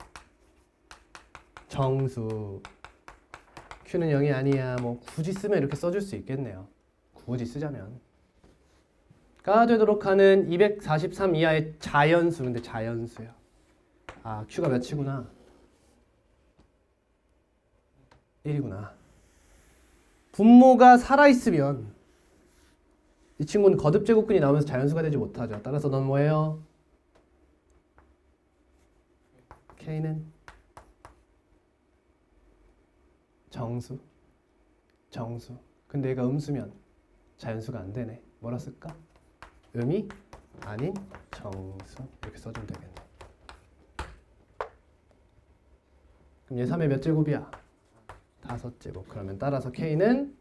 정수. q는 0이 아니야. 뭐 굳이 쓰면 이렇게 써줄 수 있겠네요. 굳이 쓰자면. 가 되도록 하는 243 이하의 자연수. 근데 자연수야. 아, q가 몇이구나. 1이구나. 분모가 살아있으면 이 친구는 거듭제곱근이 나오면서 자연수가 되지 못하죠. 따라서 넌 뭐예요? K는 정수. 근데 얘가 음수면 자연수가 안 되네. 뭐라 쓸까? 음이 아닌 정수. 이렇게 써주면 되겠네. 그럼 얘 3의 몇 제곱이야? 5제곱. 그러면 따라서 K는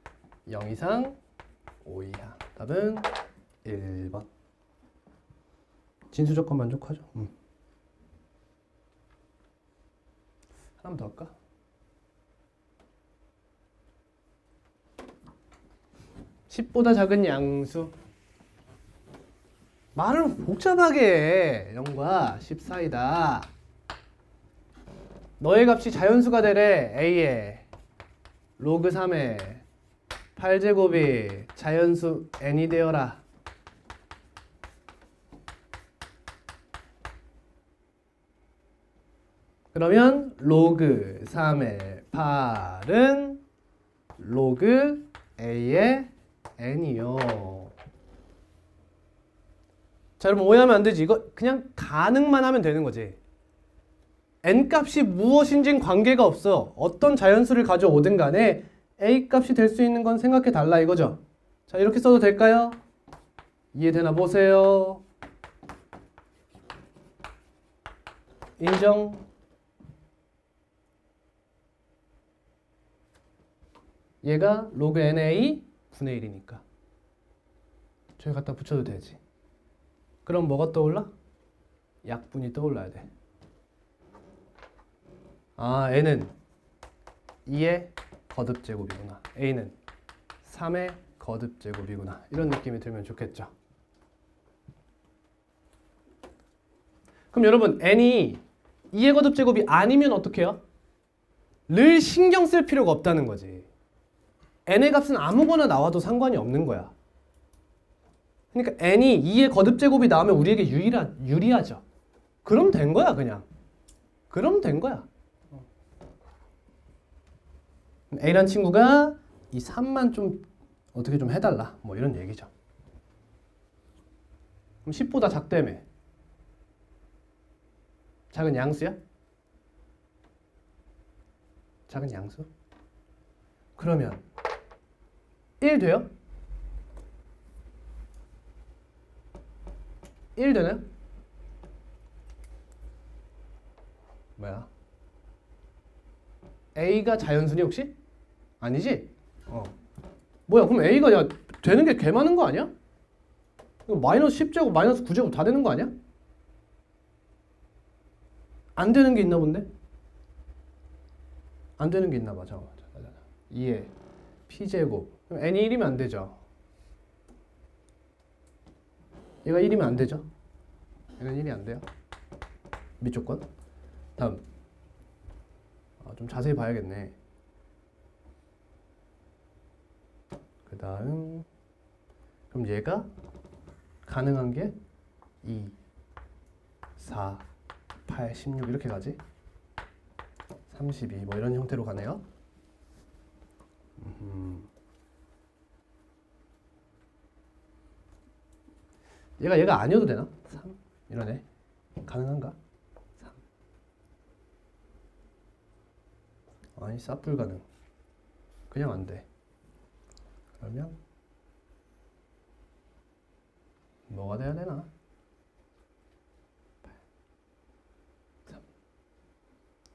0 이상 5 이하. 답은 1번. 진수 조건 만족하죠? 하나만 더 할까? (10보다) 작은 양수. 말을 복잡하게 해. 0과 10 사이다. 너의 값이 자연수가 되래. A에 로그 3에 8제곱이 자연수 n이 되어라. 그러면 로그 3의 8은 로그 a의 n이요. 자, 여러분 오해하면 안 되지. 이거 그냥 가능만 하면 되는 거지. n 값이 무엇인지는 관계가 없어. 어떤 자연수를 가져오든 간에 a 값이 될 수 있는 건 생각해 달라 이거죠. 자, 이렇게 써도 될까요? 이해되나 보세요. 인정. 얘가 로그 na 분의 1이니까 저기 갖다 붙여도 되지. 그럼 뭐가 떠올라? 약분이 떠올라야 돼. 아, n은 2의 거듭제곱이구나. a는 3의 거듭제곱이구나. 이런 느낌이 들면 좋겠죠. 그럼 여러분 n이 2의 거듭제곱이 아니면 어떻게 해요? 늘 신경 쓸 필요가 없다는 거지. n의 값은 아무거나 나와도 상관이 없는 거야. 그러니까 n이 2의 거듭제곱이 나오면 우리에게 유리하죠. 그럼 된 거야 그냥. 그럼 된 거야. A란 친구가 이 3만 좀 어떻게 좀 해달라. 뭐 이런 얘기죠. 그럼 10보다 작다며. 작은 양수야? 작은 양수? 그러면 1 돼요? 1 되나요? 뭐야? A가 자연수니 혹시? 아니지? 뭐야 그럼 A가 야 되는 게 개 많은 거 아니야? 이거 마이너스 10제곱, 마이너스 9제곱 다 되는 거 아니야? 안 되는 게 있나 본데? 안 되는 게 있나 봐. 잠깐만. 2에 p제곱. 그럼 n이 1이면 안 되죠. 얘가 1이면 안 되죠. 얘는 1이 안 돼요. 밑조건. 다음. 좀 자세히 봐야겠네. 그 다음. 그럼 얘가 가능한 게 2, 4, 8, 16 이렇게 가지. 32 뭐 이런 형태로 가네요. 얘가 아니어도 되나? 3 이러네. 가능한가? 3 아니 쌉 불가능. 그냥 안 돼. 그러면 뭐가 돼야 되나?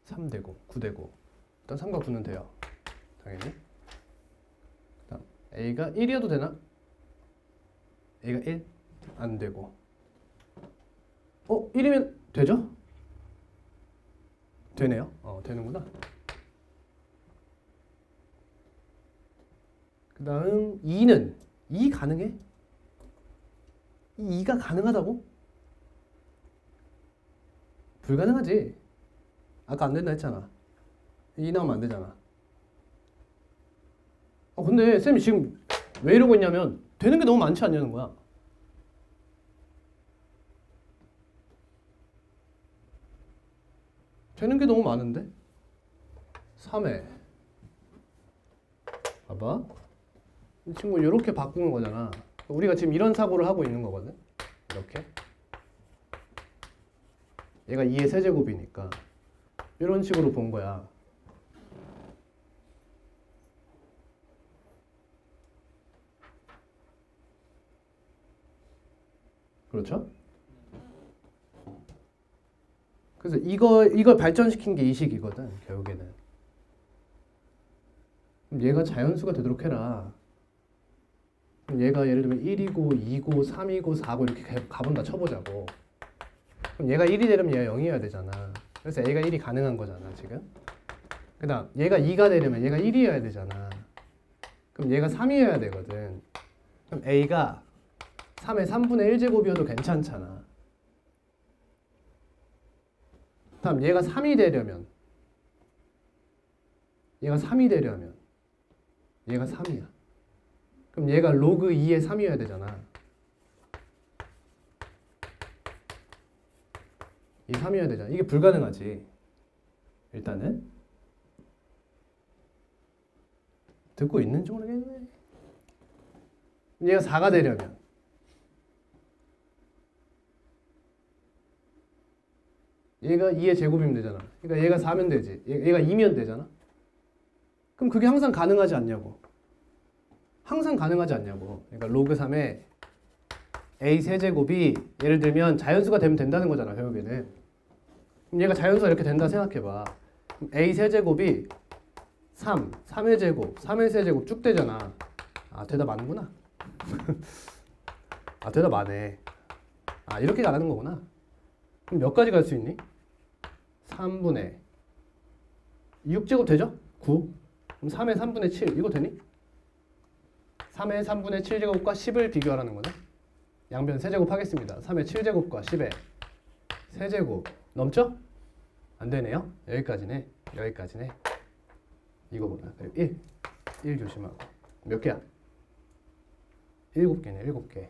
3 되고 9 되고 일단 3과 9는 돼요. 당연히. 그다음 A가 1이어도 되나? A가 1? 안 되고 1이면 되죠? 되네요. 되는구나. 그 다음 2는 2 가능해? 이 2가 가능하다고? 불가능하지. 아까 안 된다 했잖아. 2 나오면 안 되잖아. 근데 쌤이 지금 왜 이러고 있냐면 되는 게 너무 많지 않냐는 거야. 되는 게 너무 많은데? 3회 봐봐. 이 친구 이렇게 바꾸는 거잖아. 우리가 지금 이런 사고를 하고 있는 거거든. 이렇게 얘가 2의 세제곱이니까 이런 식으로 본 거야. 그렇죠? 그래서 이걸 발전시킨 게 이 식이거든, 결국에는. 그럼 얘가 자연수가 되도록 해라. 그럼 얘가 예를 들면 1이고 2고 3이고 4고 이렇게 가본다 쳐보자고. 그럼 얘가 1이 되려면 얘가 0이어야 되잖아. 그래서 A가 1이 가능한 거잖아, 지금. 그 다음 얘가 2가 되려면 얘가 1이어야 되잖아. 그럼 얘가 3이어야 되거든. 그럼 A가 3의 3분의 1제곱이어도 괜찮잖아. 다음 얘가 3이 되려면 얘가 3이야. 그럼 얘가 로그 2의 3이어야 되잖아. 이 3이어야 되잖아. 이게 불가능하지. 일단은 듣고 있는지 모르겠네. 얘가 4가 되려면 얘가 2의 제곱이면 되잖아. 그러니까 얘가 4면 되지. 얘가 2면 되잖아. 그럼 그게 항상 가능하지 않냐고. 항상 가능하지 않냐고. 그러니까 로그 3의 a 세제곱이 예를 들면 자연수가 되면 된다는 거잖아, 결국에는. 그럼 얘가 자연수가 이렇게 된다 생각해봐. 그럼 a 세제곱이 3의 제곱, 3의 세제곱 쭉 되잖아. 대답 많은구나. 대답 많네. 이렇게 가는 거구나. 그럼 몇 가지 갈 수 있니? 3분의 6제곱 되죠? 9. 그럼 3의 3분의 7 이거 되니? 3의 3분의 7제곱과 10을 비교하라는 거네. 양변 세제곱 하겠습니다. 3의 7제곱과 10의 세제곱 넘죠? 안 되네요. 여기까지네. 이거구나. 1 조심하고. 몇 개야? 7개네. 7개.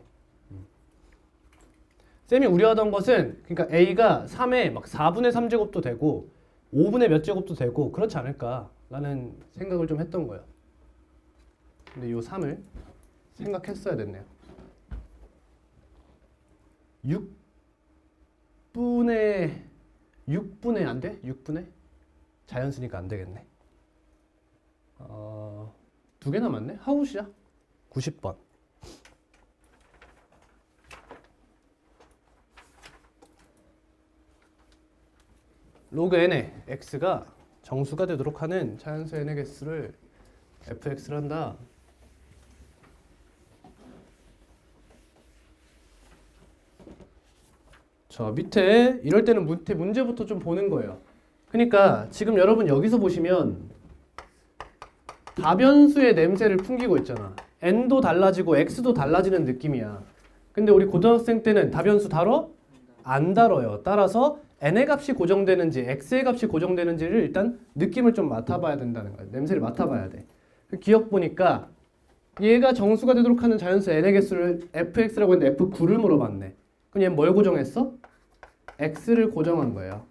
쌤이 우려하던 것은 그러니까 A가 3의 막 4분의 3제곱도 되고 5분의 몇 제곱도 되고 그렇지 않을까라는 생각을 좀 했던 거예요. 근데 이 3을 생각했어야 됐네요. 6분의 안 돼? 6분의? 자연수니까 안 되겠네. 2개 남았네? 하우시야? 90번. 로그 n의 x가 정수가 되도록 하는 자연수 n의 개수를 fx를 한다. 자, 밑에 이럴 때는 밑에 문제부터 좀 보는 거예요. 그러니까 지금 여러분 여기서 보시면 다변수의 냄새를 풍기고 있잖아. n도 달라지고 x도 달라지는 느낌이야. 근데 우리 고등학생 때는 다변수 다뤄? 안 다뤄요. 따라서 n의 값이 고정되는지 x의 값이 고정되는지를 일단 느낌을 좀 맡아봐야 된다는 거야. 냄새를 맡아봐야 돼. 그 기억 보니까 얘가 정수가 되도록 하는 자연수 n의 개수를 fx라고 했는데 f9를 물어봤네. 그럼 얘는 뭘 고정했어? x를 고정한 거예요.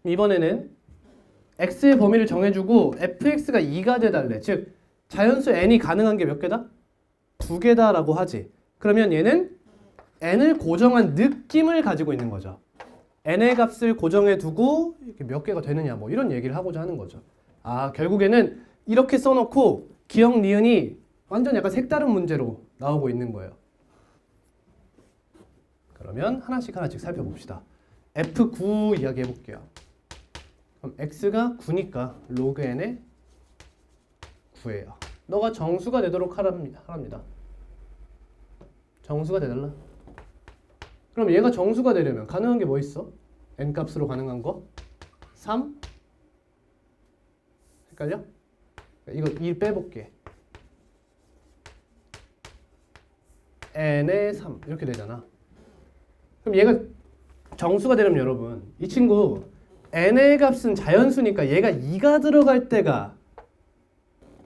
이번에는 x의 범위를 정해주고 fx가 2가 돼달래. 즉 자연수 n이 가능한 게 몇 개다? 2개다라고 하지. 그러면 얘는 n을 고정한 느낌을 가지고 있는 거죠. n의 값을 고정해 두고 이렇게 몇 개가 되느냐 뭐 이런 얘기를 하고자 하는 거죠. 아, 결국에는 이렇게 써놓고 기억 니은이 완전 약간 색다른 문제로 나오고 있는 거예요. 그러면 하나씩 살펴봅시다. F9 이야기 해볼게요. 그럼 x가 9니까 로그 n의 9예요. 너가 정수가 되도록 하랍니다. 정수가 되달라. 그럼 얘가 정수가 되려면 가능한 게 뭐 있어? n 값으로 가능한 거? 3? 헷갈려? 이거 2 빼볼게. n의 3 이렇게 되잖아. 그럼 얘가 정수가 되려면 여러분 이 친구 n의 값은 자연수니까 얘가 2가 들어갈 때가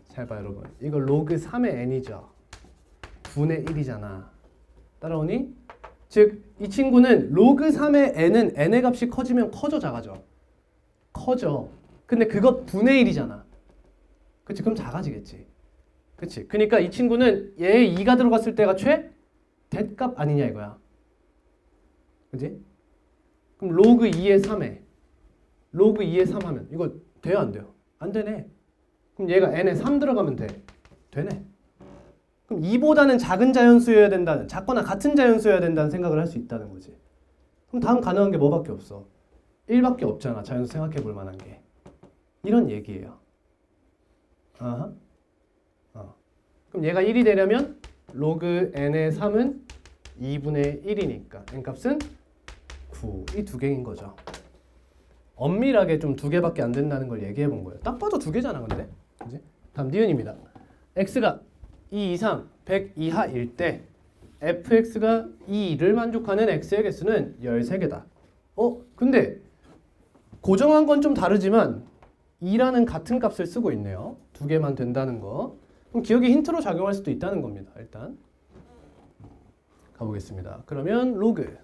잘 봐 여러분. 이거 로그 3의 n이죠. 9의 1이잖아. 따라오니? 즉 이 친구는 로그 3의 n은 n의 값이 커지면 커져 작아져? 커져. 근데 그것 분의 1이잖아. 그치? 그럼 작아지겠지. 그치? 그러니까 이 친구는 얘 2가 들어갔을 때가 대값 아니냐 이거야. 그치? 그럼 로그 2의 3에 로그 2의 3 하면 이거 돼요 안 돼요? 안 되네. 그럼 얘가 n에 3 들어가면 돼. 되네. 그럼 2보다는 작은 자연수여야 된다는, 작거나 같은 자연수여야 된다는 생각을 할 수 있다는 거지. 그럼 다음 가능한 게 뭐밖에 없어? 1밖에 없잖아. 자연수 생각해 볼 만한 게. 이런 얘기예요. 아하. 그럼 얘가 1이 되려면 로그 n의 3은 2분의 1이니까 n값은 9. 이 두 개인 거죠. 엄밀하게 좀 2개밖에 안 된다는 걸 얘기해 본 거예요. 딱 봐도 2개잖아 근데. 그치? 다음 니은입니다. x가 2 이상 100 이하일 때 fx가 2를 만족하는 x의 개수는 13개다. 근데 고정한 건 좀 다르지만 2라는 같은 값을 쓰고 있네요. 2개만 된다는 거. 그럼 기억이 힌트로 작용할 수도 있다는 겁니다. 일단 가보겠습니다. 그러면 로그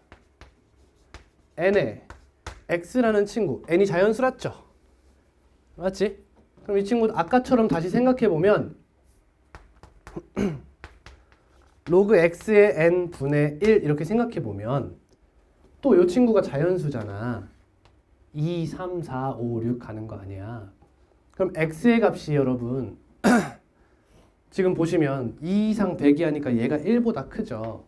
n의 x라는 친구, n이 자연수랐죠? 맞지? 그럼 이 친구 아까처럼 다시 생각해보면 로그 x의 n분의 1 이렇게 생각해보면 또 이 친구가 자연수잖아. 2, 3, 4, 5, 6 가는 거 아니야. 그럼 x의 값이 여러분 지금 보시면 2 이상 100이 하니까 얘가 1보다 크죠.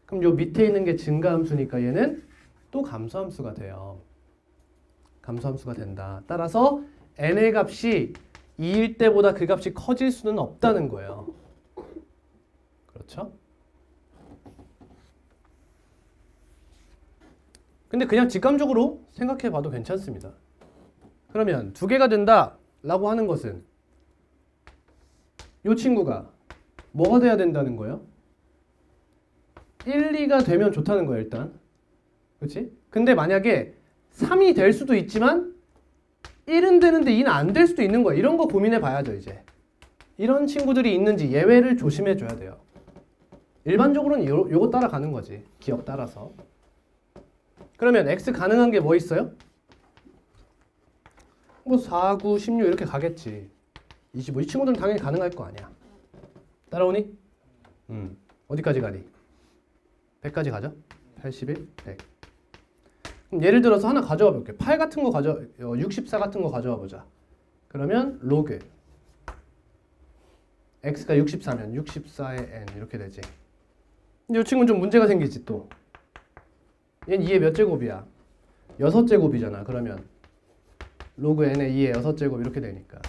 그럼 요 밑에 있는 게 증가함수니까 얘는 또 감소함수가 돼요. 감소함수가 된다. 따라서 n의 값이 2일 때보다 그 값이 커질 수는 없다는 거예요. 그렇죠? 근데 그냥 직감적으로 생각해 봐도 괜찮습니다. 그러면 2개가 된다 라고 하는 것은 이 친구가 뭐가 돼야 된다는 거예요? 1, 2가 되면 좋다는 거예요 일단. 그렇지? 근데 만약에 3이 될 수도 있지만 1은 되는데 2는 안 될 수도 있는 거예요. 이런 거 고민해 봐야죠 이제. 이런 친구들이 있는지 예외를 조심해 줘야 돼요. 일반적으로는 요거 따라가는 거지. 기억 따라서. 그러면 x 가능한 게 뭐 있어요? 뭐 4, 9, 16 이렇게 가겠지. 25. 이 친구들은 당연히 가능할 거 아니야. 따라오니? 어디까지 가니? 100까지 가죠? 81, 100. 그럼 예를 들어서 하나 가져와 볼게요. 8 같은 거 64 같은 거 가져와 보자. 그러면 로그 x가 64면 64의 n 이렇게 되지. 근데 이 친구는 좀 문제가 생기지 또. 얘는 2의 몇 제곱이야? 6제곱이잖아. 그러면 로그 n의 2의 6제곱 이렇게 되니까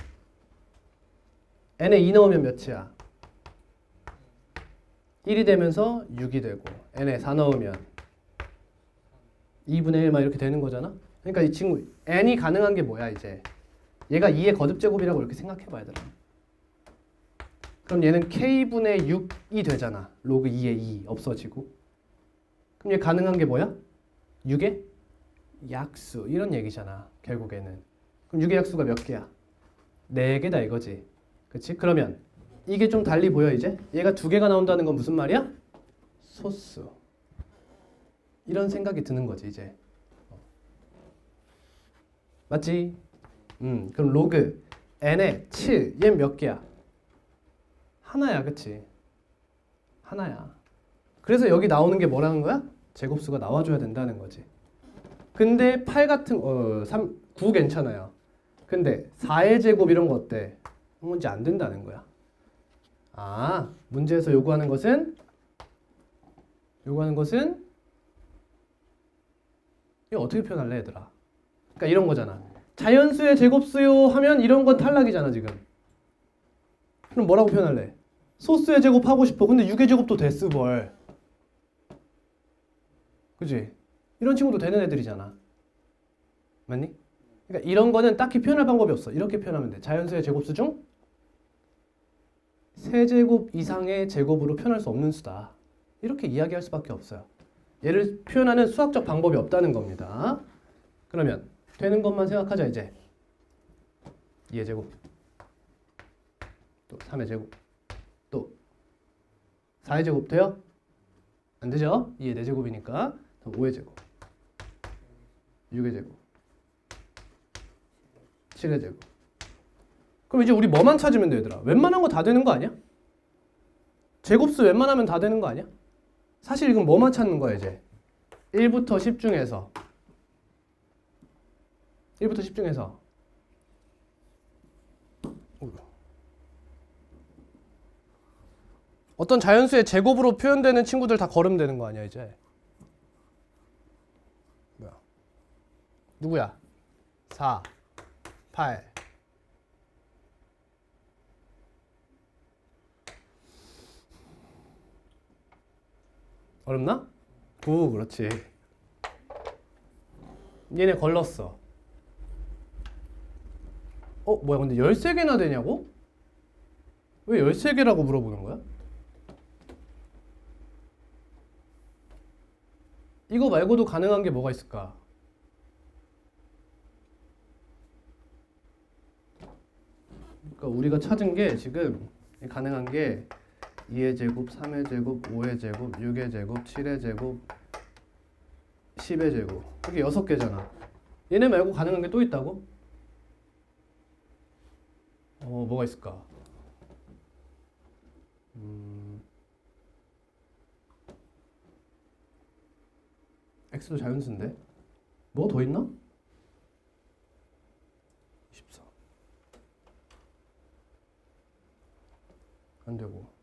n에 2 넣으면 몇이야? 1이 되면서 6이 되고 n에 4 넣으면 2분의 1 막 이렇게 되는 거잖아. 그러니까 이 친구 n이 가능한 게 뭐야 이제? 얘가 2의 거듭제곱이라고 이렇게 생각해봐야 되나? 그럼 얘는 k분의 6이 되잖아. 로그 2의 2 없어지고. 그럼 얘 가능한 게 뭐야? 6의 약수 이런 얘기잖아. 결국에는. 그럼 6의 약수가 몇 개야? 4개다 이거지. 그치? 그러면 이게 좀 달리 보여 이제? 얘가 2개가 나온다는 건 무슨 말이야? 소수. 이런 생각이 드는 거지 이제. 맞지? 그럼 로그 n의 7, 얘는 몇 개야? 하나야, 그치? 하나야. 그래서 여기 나오는 게 뭐라는 거야? 제곱수가 나와줘야 된다는 거지. 근데 8 같은 9 괜찮아요. 근데 4의 제곱 이런 거 어때? 문제 안 된다는 거야. 아, 문제에서 요구하는 것은 이거 어떻게 표현할래 얘들아? 그러니까 이런 거잖아. 자연수의 제곱수요 하면 이런 건 탈락이잖아 지금. 그럼 뭐라고 표현할래? 소수의 제곱 하고 싶어. 근데 6의 제곱도 데스벌. 그지? 이런 친구도 되는 애들이잖아. 맞니? 그러니까 이런 거는 딱히 표현할 방법이 없어. 이렇게 표현하면 돼. 자연수의 제곱수 중 세제곱 이상의 제곱으로 표현할 수 없는 수다. 이렇게 이야기할 수밖에 없어요. 얘를 표현하는 수학적 방법이 없다는 겁니다. 그러면 되는 것만 생각하자 이제. 2의 제곱, 또 3의 제곱, 또 4의 제곱 돼요? 안 되죠? 2의 4제곱이니까 5의 제곱, 6의 제곱, 7의 제곱. 그럼 이제 우리 뭐만 찾으면 돼 얘들아? 웬만한 거 다 되는 거 아니야? 제곱수 웬만하면 다 되는 거 아니야? 사실 이건 뭐만 찾는 거야 이제? 1부터 10 중에서 어떤 자연수의 제곱으로 표현되는 친구들 다 걸으면 되는 거 아니야 이제? 뭐야? 누구야? 4, 8. 어렵나? 9, 그렇지. 얘네 걸렀어. 뭐야, 근데 13개나 되냐고? 왜 13개라고 물어보는 거야? 이거 말고도 가능한 게 뭐가 있을까? 그러니까 우리가 찾은 게 지금 가능한 게 2의 제곱, 3의 제곱, 5의 제곱, 6의 제곱, 7의 제곱, 10의 제곱. 이게 6개잖아. 얘네 말고 가능한 게 또 있다고? 뭐가 있을까? x도 자연수인데? 뭐가 더 있나? 24. 안 되고.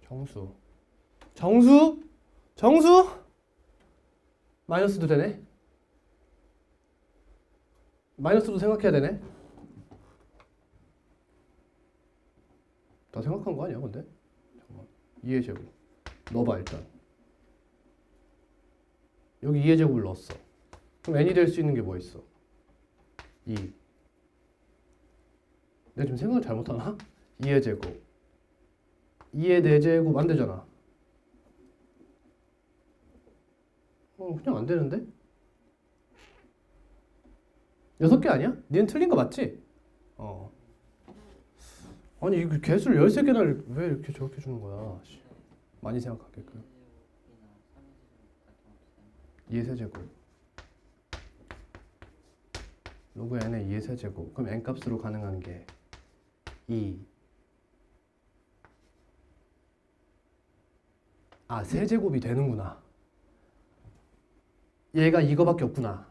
정수. 정수? 마이너스도 되네? 마이너스도 생각해야 되네? 다 생각한 거 아니야 근데? 잠깐만. 2의 제곱 넣어봐 일단. 여기 2의 제곱을 넣었어. 그럼 n이 될 수 있는 게 뭐 있어? 2. 내가 지금 생각을 잘못하나? 2의 제곱 2의 4제곱 안 되잖아. 그냥 안 되는데? 6개 아니야? 니는 틀린 거 맞지? 아니 이거 개수를 13개나 왜 이렇게 저렇게 주는 거야? 많이 생각하게끔. 2의 세제곱 로그 n의 2의 세제곱. 그럼 n 값으로 가능한 게 2. 세제곱이 되는구나. 얘가 이거밖에 없구나.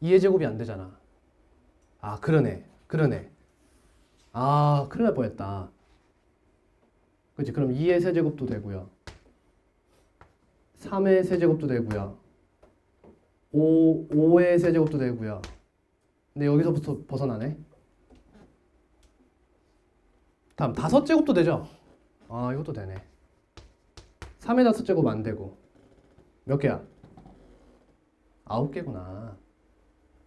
2의 제곱이 안 되잖아. 그러네. 큰일 날 뻔했다. 그치? 그럼 2의 세제곱도 되고요. 3의 세제곱도 되고요. 5의 세제곱도 되고요. 근데 여기서부터 벗어나네. 다음 5제곱도 되죠? 아, 이것도 되네. 3의 5제곱 안 되고. 몇 개야? 9개구나.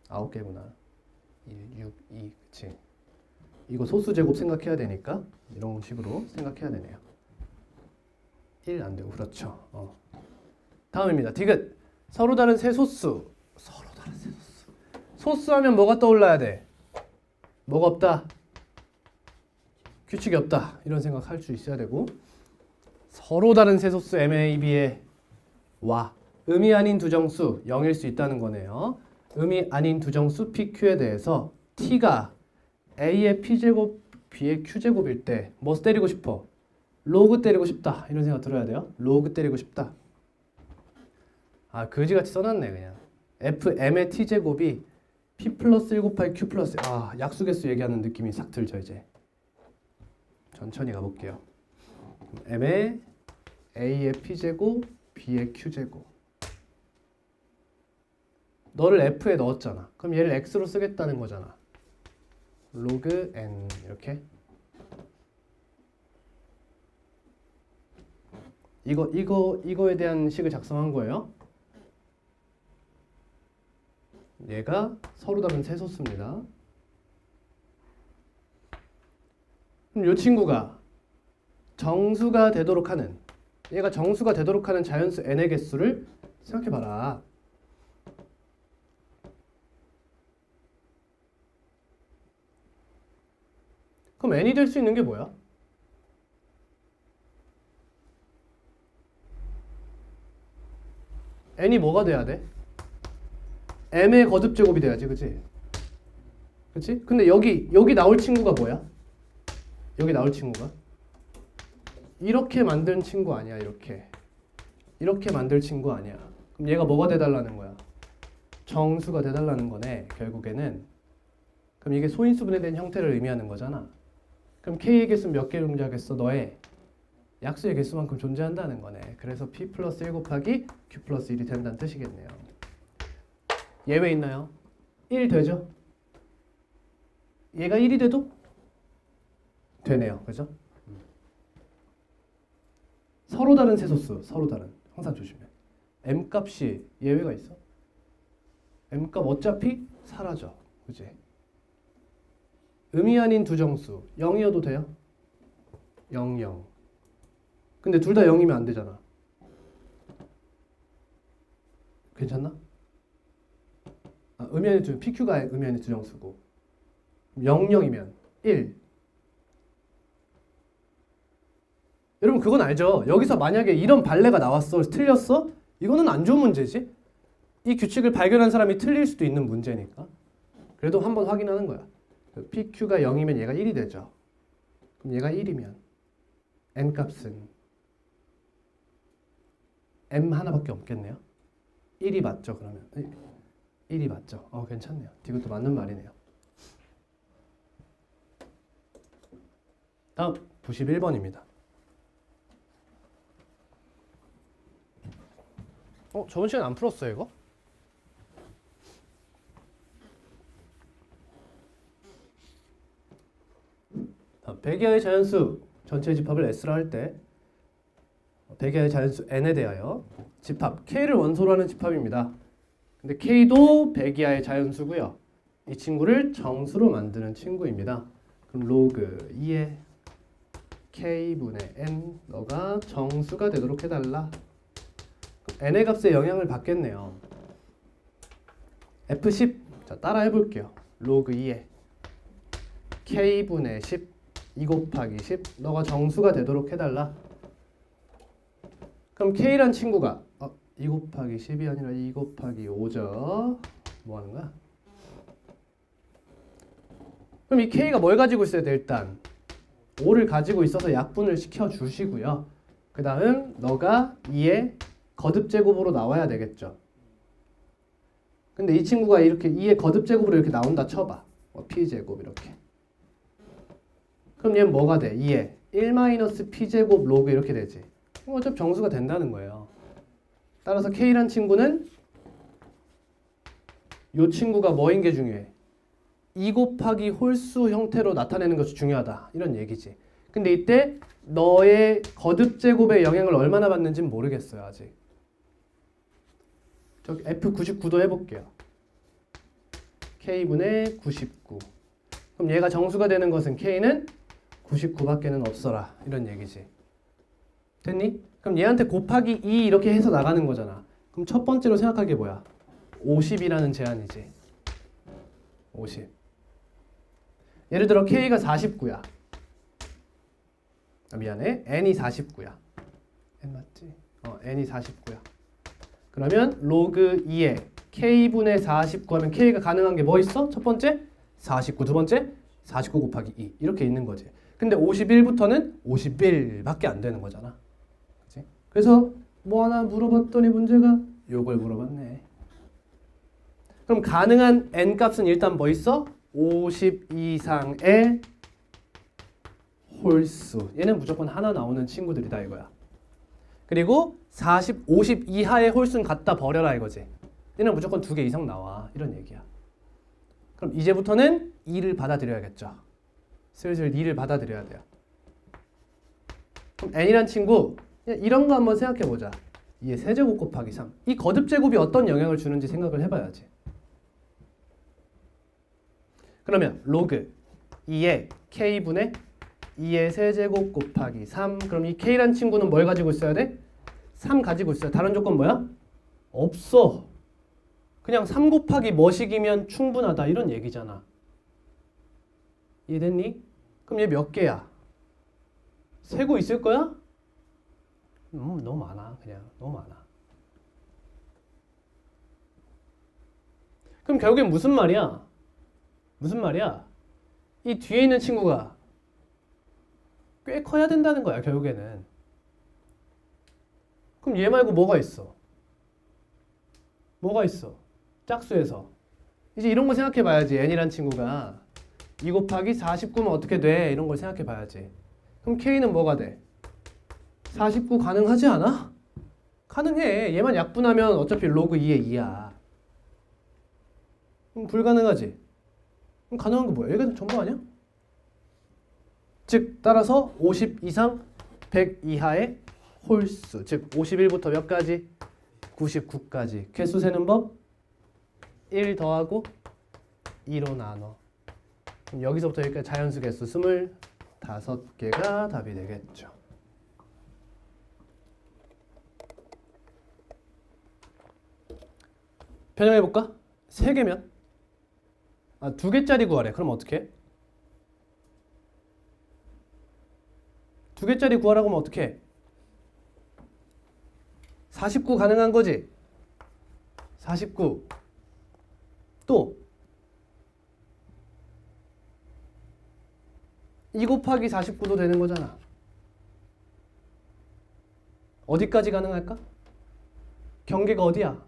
9개구나. 1, 6, 2, 그치. 이거 소수 제곱 생각해야 되니까 이런 식으로 생각해야 되네요. 1 안 되고, 그렇죠. 다음입니다. 디귿. 서로 다른 세 소수. 서로 다른 세 소수. 소수하면 뭐가 떠올라야 돼? 뭐가 없다? 규칙이 없다. 이런 생각할 수 있어야 되고, 서로 다른 세 소수 MAB의 와 음이 아닌 두 정수 0일 수 있다는 거네요. 음이 아닌 두 정수 PQ에 대해서 T가 A의 P제곱 B의 Q제곱일 때 뭐 때리고 싶어? 로그 때리고 싶다. 이런 생각 들어야 돼요. 로그 때리고 싶다. 아, 그지같이 써놨네 그냥. FM의 T제곱이 P 플러스 1 곱하기 Q 플러스, 아, 약수개수 얘기하는 느낌이 싹 들죠. 이제 천천히 가볼게요. M의 A의 P제곱 B의 Q제곱. 너를 F에 넣었잖아. 그럼 얘를 X로 쓰겠다는 거잖아. 로그 N 이렇게. 이거에 대한 식을 작성한 거예요. 얘가 서로 다른 세 소수입니다. 그럼 이 친구가 정수가 되도록 하는, 얘가 정수가 되도록 하는 자연수 n의 개수를 생각해봐라. 그럼 n이 될 수 있는 게 뭐야? n이 뭐가 돼야 돼? m의 거듭제곱이 돼야지, 그치? 그치? 근데 여기 나올 친구가 뭐야? 여기 나올 친구가? 이렇게 만든 친구 아니야, 이렇게 만들 친구 아니야. 그럼 얘가 뭐가 돼달라는 거야? 정수가 돼달라는 거네, 결국에는. 그럼 이게 소인수분에 대한 형태를 의미하는 거잖아. 그럼 K의 개수는 몇 개 존재하겠어? 너의 약수의 개수만큼 존재한다는 거네. 그래서 P 플러스 1 곱하기 Q 플러스 1이 된다는 뜻이겠네요. 예외 있나요? 1 되죠? 얘가 1이 돼도 되네요. 그죠? 서로 다른 세소수, 서로 다른. 항상 조심해. M값이 예외가 있어. M값 어차피 사라져. 그지? 음이 아닌 두 정수. 0이어도 돼요? 0, 0. 근데 둘 다 0이면 안 되잖아. 괜찮나? 아, 음이 아닌 두, PQ가 음이 아닌 두 정수고 0, 0이면 1. 여러분 그건 알죠? 여기서 만약에 이런 발레가 나왔어, 틀렸어? 이거는 안 좋은 문제지? 이 규칙을 발견한 사람이 틀릴 수도 있는 문제니까. 그래도 한번 확인하는 거야. PQ가 0이면 얘가 1이 되죠. 그럼 얘가 1이면 N값은 M 하나밖에 없겠네요. 1이 맞죠, 그러면? 1이 맞죠. 괜찮네요. 이것도 맞는 말이네요. 다음 91번입니다. 저번 시간에 안 풀었어요, 이거? 다음, 백이하의 자연수 전체 집합을 S라 할 때 백이하의 자연수 N에 대하여 집합 K를 원소로 하는 집합입니다. 근데 K도 백이하의 자연수고요. 이 친구를 정수로 만드는 친구입니다. 그럼 로그 2의 K분의 N 너가 정수가 되도록 해달라. n의 값에 영향을 받겠네요. F10. 자, 따라 해볼게요. 로그 2에 K분의 10 2 곱하기 10 너가 정수가 되도록 해달라. 그럼 K란 친구가 2 곱하기 10이 아니라 2 곱하기 5죠. 뭐 하는 거야? 그럼 이 K가 뭘 가지고 있어야 돼? 일단 5를 가지고 있어서 약분을 시켜주시고요. 그 다음 너가 2의 거듭제곱으로 나와야 되겠죠. 근데 이 친구가 이렇게 2의 거듭제곱으로 이렇게 나온다 쳐봐. P제곱 이렇게. 그럼 얘는 뭐가 돼? 2의 1-P제곱 로그 이렇게 되지. 어차피 정수가 된다는 거예요. 따라서 K란 친구는 이 친구가 뭐인 게 중요해? 2 곱하기 홀수 형태로 나타내는 것이 중요하다. 이런 얘기지. 근데 이때 너의 거듭 제곱의 영향을 얼마나 받는지는 모르겠어요. 아직. 저기 F99도 해볼게요. K분의 99. 그럼 얘가 정수가 되는 것은 K는 99밖에는 없어라. 이런 얘기지. 됐니? 그럼 얘한테 곱하기 2 이렇게 해서 나가는 거잖아. 그럼 첫 번째로 생각할 게 뭐야? 50이라는 제한이지. 50. 예를 들어 K가 49야. 미안해. N이 49야. N 맞지? N이 49야. 그러면 로그 2에 K분의 49 하면 K가 가능한 게 뭐 있어? 첫 번째 49, 두 번째 49 곱하기 2 이렇게 있는 거지. 근데 51부터는 51밖에 안 되는 거잖아. 그치? 그래서 뭐 하나 물어봤더니 문제가 요걸 물어봤네. 그럼 가능한 n 값은 일단 뭐 있어? 50 이상의 홀수. 얘는 무조건 하나 나오는 친구들이다 이거야. 그리고 50 이하의 홀수는 갖다 버려라 이거지. 얘는 무조건 2개 이상 나와. 이런 얘기야. 그럼 이제부터는 2를 받아들여야겠죠. 슬슬 2를 받아들여야 돼요. 그럼 n이란 친구 이런 거 한번 생각해보자. 2의 세제곱 곱하기 3. 이 거듭 제곱이 어떤 영향을 주는지 생각을 해봐야지. 그러면 로그 2의 k분의 2의 세제곱 곱하기 3. 그럼 이 k란 친구는 뭘 가지고 있어야 돼? 3 가지고 있어요. 다른 조건 뭐야? 없어. 그냥 3 곱하기 뭐식이면 충분하다 이런 얘기잖아. 이해됐니? 그럼 얘 몇 개야? 세고 있을 거야? 너무 많아. 그냥 너무 많아. 그럼 결국엔 무슨 말이야? 무슨 말이야? 이 뒤에 있는 친구가 꽤 커야 된다는 거야 결국에는. 그럼 얘 말고 뭐가 있어? 뭐가 있어? 짝수에서. 이제 이런 거 생각해 봐야지. n이란 친구가 2 곱하기 49면 어떻게 돼? 이런 걸 생각해 봐야지. 그럼 k는 뭐가 돼? 49 가능하지 않아? 가능해. 얘만 약분하면 어차피 로그 2의 2야. 그럼 불가능하지? 그럼 가능한 거 뭐야? 얘가 전부 아니야? 즉 따라서 50 이상 100 이하의 홀수. 즉 51부터 몇 가지? 99까지. 개수 세는 법? 1 더하고 2로 나눠. 그럼 여기서부터 여기까지 자연수 개수 25개가 답이 되겠죠. 변형해볼까? 3개면? 2개짜리 구하래. 그럼 어떻게? 2개짜리 구하라고 하면 어떻게? 49 가능한 거지? 49. 또 2 곱하기 49도 되는 거잖아. 어디까지 가능할까? 경계가 어디야?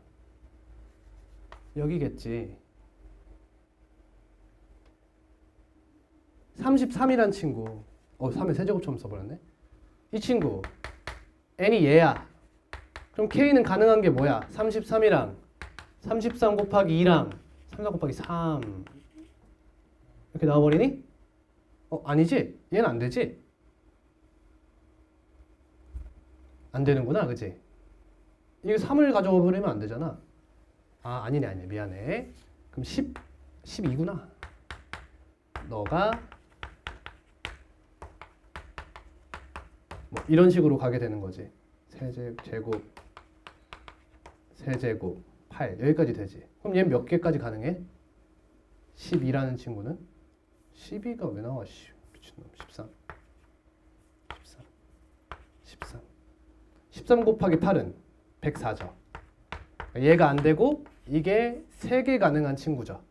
여기겠지. 33이란 친구. 3의 세제곱 처음 써버렸네. 이 친구 n이 얘야. 그럼 k는 가능한 게 뭐야? 33이랑 33 곱하기 2랑 33 곱하기 3 이렇게 나와버리니? 아니지? 얘는 안 되지? 안 되는구나, 그치? 이게 3을 가져와 버리면 안 되잖아. 아니네. 미안해. 그럼 12구나. 너가 뭐 이런 식으로 가게 되는 거지. 세제곱 8 여기까지 되지. 그럼 얘는 몇 개까지 가능해? 12라는 친구는 12가 왜 나와? 미친놈. 13 곱하기 8은 104죠. 얘가 안 되고 이게 3개 가능한 친구죠.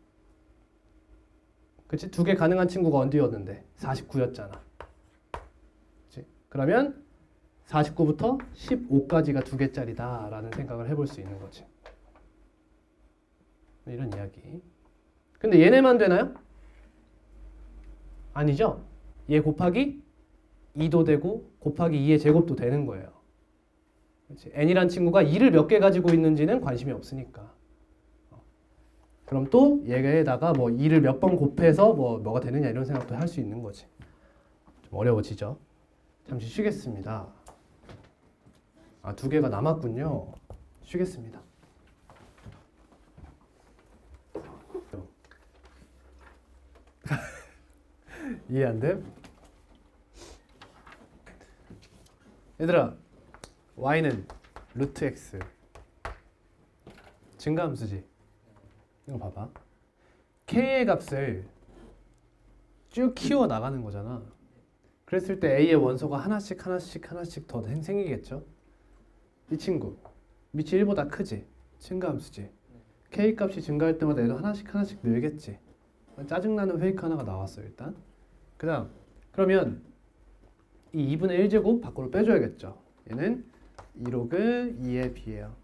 그치? 2개 가능한 친구가 어디였는데? 49였잖아. 그치? 그러면 49부터 15까지가 2개짜리다 라는 생각을 해볼 수 있는 거지. 이런 이야기. 근데 얘네만 되나요? 아니죠. 얘 곱하기 2도 되고 곱하기 2의 제곱도 되는 거예요. 그렇지? n이란 친구가 2를 몇 개 가지고 있는지는 관심이 없으니까. 그럼 또 얘에다가 뭐 2를 몇 번 곱해서 뭐가 되느냐 이런 생각도 할 수 있는 거지. 좀 어려워지죠. 잠시 쉬겠습니다. 아, 2개가 남았군요. 쉬겠습니다. 이해 안 돼? 얘들아, y는 루트 x 증가함수지. 이거 봐봐. k의 값을 쭉 키워 나가는 거잖아. 그랬을 때 a의 원소가 하나씩 더 생기겠죠. 이 친구 밑이 1보다 크지. 증가함수지. k 값이 증가할 때마다 얘도 하나씩 늘겠지. 짜증나는 페이크 하나가 나왔어 일단. 그러면 이 2분의 1제곱 밖으로 빼줘야겠죠. 얘는 2로그 2의 b예요.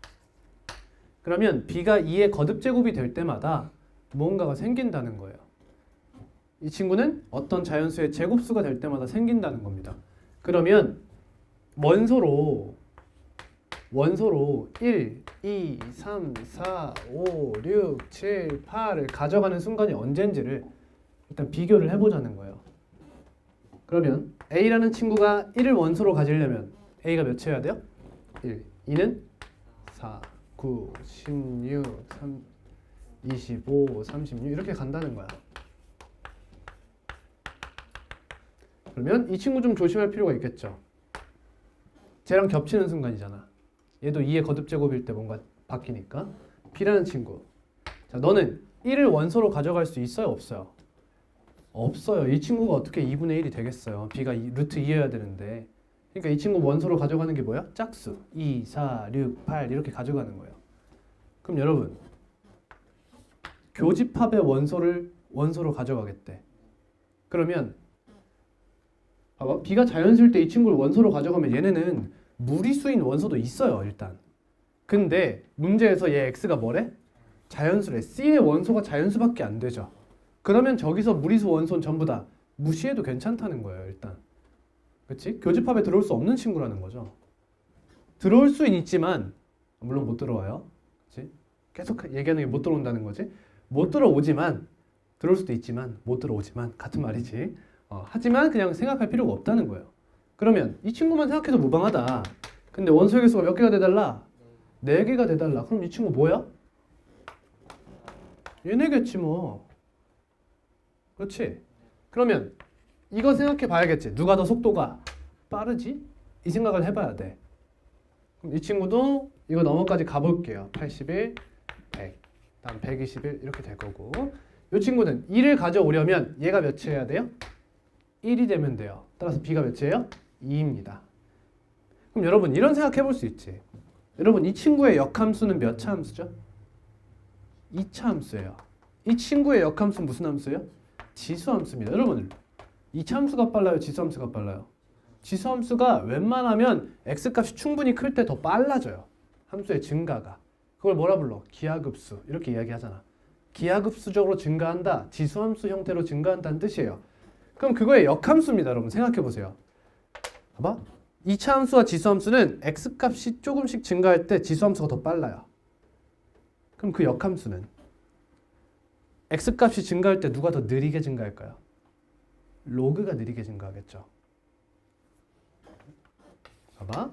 그러면 b가 2의 거듭제곱이 될 때마다 무언가가 생긴다는 거예요. 이 친구는 어떤 자연수의 제곱수가 될 때마다 생긴다는 겁니다. 그러면 원소로 1, 2, 3, 4, 5, 6, 7, 8을 가져가는 순간이 언젠지를 일단 비교를 해보자는 거예요. 그러면 A라는 친구가 1을 원소로 가지려면 A가 몇이어야 돼요? 1. 2는 4, 9, 16, 3, 25, 36 이렇게 간다는 거야. 그러면 이 친구 좀 조심할 필요가 있겠죠. 쟤랑 겹치는 순간이잖아. 얘도 2의 거듭제곱일 때 뭔가 바뀌니까. B라는 친구. 자, 너는 1을 원소로 가져갈 수 있어요? 없어요? 없어요. 이 친구가 어떻게 2분의 1이 되겠어요? B가 루트 2여야 되는데. 그러니까 이 친구 원소로 가져가는 게 뭐야? 짝수. 2, 4, 6, 8 이렇게 가져가는 거예요. 그럼 여러분 교집합의 원소를 원소로 가져가겠대. 그러면 봐봐. B가 자연수일 때 이 친구를 원소로 가져가면 얘네는 무리수인 원소도 있어요 일단. 근데 문제에서 얘 X가 뭐래? 자연수래. C의 원소가 자연수밖에 안 되죠. 그러면 저기서 무리수 원소는 전부 다 무시해도 괜찮다는 거예요 일단. 그치? 교집합에 들어올 수 없는 친구라는 거죠. 들어올 수는 있지만 물론 못 들어와요. 그치? 계속 얘기하는 게 못 들어온다는 거지. 못 들어오지만 들어올 수도 있지만 못 들어오지만 같은 말이지. 하지만 그냥 생각할 필요가 없다는 거예요. 그러면 이 친구만 생각해도 무방하다. 근데 원소의 개수가 몇 개가 돼달라? 4개가 돼달라. 그럼 이 친구 뭐야? 얘네겠지 뭐. 그렇지? 그러면 이거 생각해 봐야겠지. 누가 더 속도가 빠르지? 이 생각을 해봐야 돼. 그럼 이 친구도 이거 넘어까지 가볼게요. 81, 100, 다음 121 이렇게 될 거고. 이 친구는 2를 가져오려면 얘가 몇이어야 돼요? 1이 되면 돼요. 따라서 B가 몇이에요? 2입니다. 그럼 여러분 이런 생각 해볼 수 있지. 여러분 이 친구의 역함수는 몇 차 함수죠? 2차 함수예요. 이 친구의 역함수는 무슨 함수예요? 지수함수입니다. 여러분 2차 함수가 빨라요? 지수함수가 빨라요? 지수함수가 웬만하면 x값이 충분히 클 때 더 빨라져요. 함수의 증가가. 그걸 뭐라 불러? 기하급수. 이렇게 이야기하잖아. 기하급수적으로 증가한다. 지수함수 형태로 증가한다는 뜻이에요. 그럼 그거의 역함수입니다. 여러분 생각해보세요. 봐봐. 2차 함수와 지수함수는 x값이 조금씩 증가할 때 지수함수가 더 빨라요. 그럼 그 역함수는 x값이 증가할 때 누가 더 느리게 증가할까요? 로그가 느리게 증가하겠죠. 봐봐.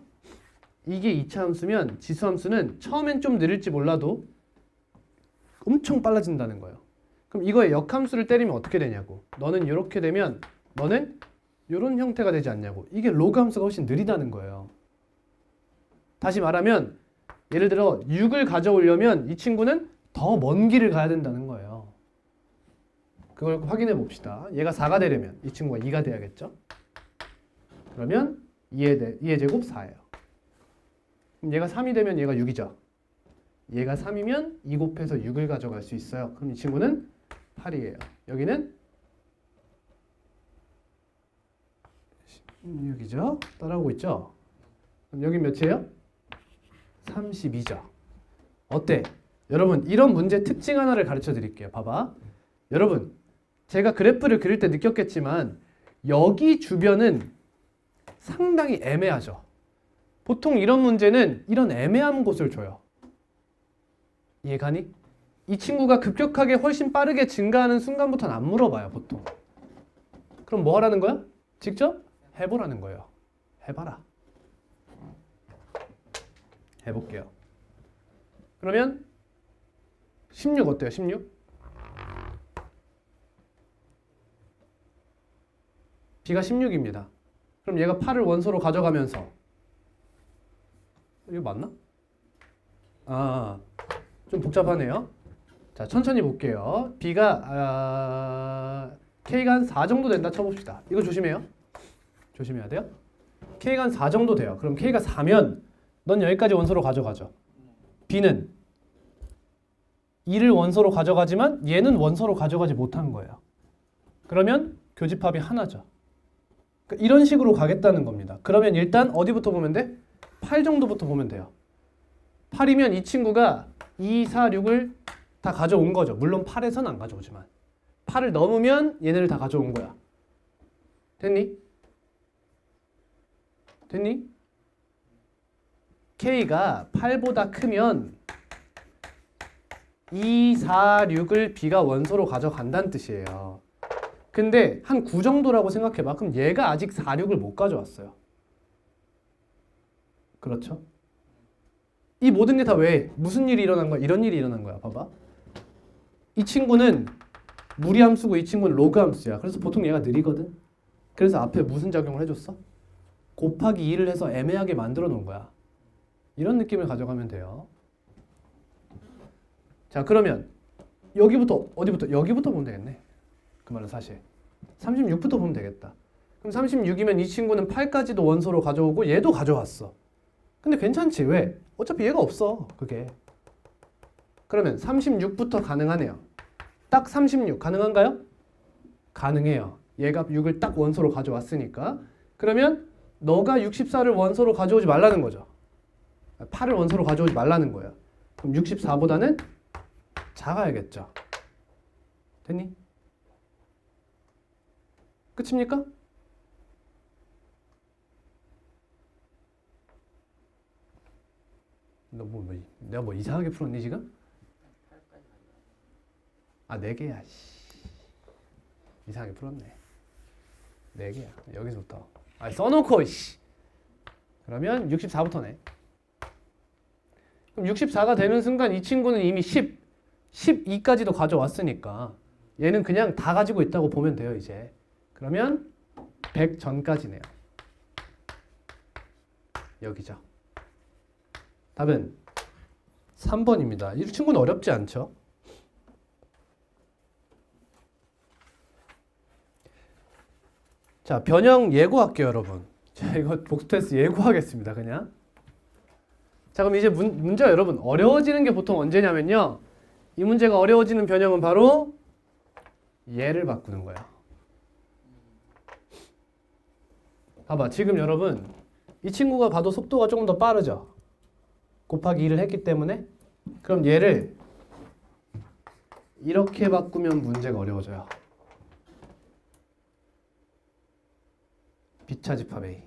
이게 2차 함수면 지수함수는 처음엔 좀 느릴지 몰라도 엄청 빨라진다는 거예요. 그럼 이거의 역함수를 때리면 어떻게 되냐고. 너는 이렇게 되면 너는 이런 형태가 되지 않냐고. 이게 로그 함수가 훨씬 느리다는 거예요. 다시 말하면 예를 들어 6을 가져오려면 이 친구는 더 먼 길을 가야 된다는 거예요. 그걸 확인해 봅시다. 얘가 4가 되려면 이 친구가 2가 돼야겠죠. 그러면 2의 제곱 4예요. 그럼 얘가 3이 되면 얘가 6이죠. 얘가 3이면 2 곱해서 6을 가져갈 수 있어요. 그럼 이 친구는 8이에요. 여기는 16이죠. 따라오고 있죠. 그럼 여기 몇이에요? 32죠. 어때? 여러분 이런 문제 특징 하나를 가르쳐 드릴게요. 봐봐. 여러분 제가 그래프를 그릴 때 느꼈겠지만 여기 주변은 상당히 애매하죠. 보통 이런 문제는 이런 애매한 곳을 줘요. 이해가니? 이 친구가 급격하게 훨씬 빠르게 증가하는 순간부터는 안 물어봐요, 보통. 그럼 뭐 하라는 거야? 직접 해보라는 거예요. 해봐라. 해볼게요. 그러면 16 어때요? 16? b가 16입니다. 그럼 얘가 8을 원소로 가져가면서 이거 맞나? 좀 복잡하네요. 자, 천천히 볼게요. b가 k가 한 4 정도 된다 쳐봅시다. 이거 조심해요. 조심해야 돼요. k가 한 4 정도 돼요. 그럼 k가 4면 넌 여기까지 원소로 가져가죠. b는 2를 원소로 가져가지만 얘는 원소로 가져가지 못한 거예요. 그러면 교집합이 하나죠. 그러니까 이런 식으로 가겠다는 겁니다. 그러면 일단 어디부터 보면 돼? 8 정도부터 보면 돼요. 8이면 이 친구가 2, 4, 6을 다 가져온 거죠. 물론 8에서는 안 가져오지만 8을 넘으면 얘네를 다 가져온 거야. 됐니? 됐니? K가 8보다 크면 2, 4, 6을 B가 원소로 가져간다는 뜻이에요. 근데 한 9 정도라고 생각해봐. 그럼 얘가 아직 4, 6을 못 가져왔어요. 그렇죠? 이 모든 게 다 왜? 무슨 일이 일어난 거야? 이런 일이 일어난 거야. 봐봐. 이 친구는 무리함수고 이 친구는 로그함수야. 그래서 보통 얘가 느리거든. 그래서 앞에 무슨 작용을 해줬어? 곱하기 2를 해서 애매하게 만들어 놓은 거야. 이런 느낌을 가져가면 돼요. 자, 그러면 여기부터 어디부터? 여기부터 보면 되겠네. 그 말은 사실 36부터 보면 되겠다. 그럼 36이면 이 친구는 8까지도 원소로 가져오고 얘도 가져왔어. 근데 괜찮지. 왜? 어차피 얘가 없어. 그게. 그러면 36부터 가능하네요. 딱 36 가능한가요? 가능해요. 얘가 6을 딱 원소로 가져왔으니까. 그러면 너가 64를 원소로 가져오지 말라는 거죠. 8을 원소로 가져오지 말라는 거예요. 그럼 64보다는 작아야겠죠. 됐니? 끝입니까? 내가 뭐 이상하게 풀었니 지금? 아, 4개야. 이상하게 풀었네. 4개야. 여기서부터. 써놓고 씨. 그러면 64부터네. 그럼 64가 되는 순간 이 친구는 이미 12까지도 가져왔으니까 얘는 그냥 다 가지고 있다고 보면 돼요, 이제. 그러면 100 전까지네요. 여기죠. 답은 3번입니다. 이 친구는 어렵지 않죠? 자, 변형 예고할게요, 여러분. 자, 이거 복수 테스트 예고하겠습니다, 그냥. 자, 그럼 이제 문제가 여러분 어려워지는 게 보통 언제냐면요. 이 문제가 어려워지는 변형은 바로 얘를 바꾸는 거야. 봐봐, 지금 여러분 이 친구가 봐도 속도가 조금 더 빠르죠? 곱하기 2를 했기 때문에. 그럼 얘를 이렇게 바꾸면 문제가 어려워져요. B차집합 A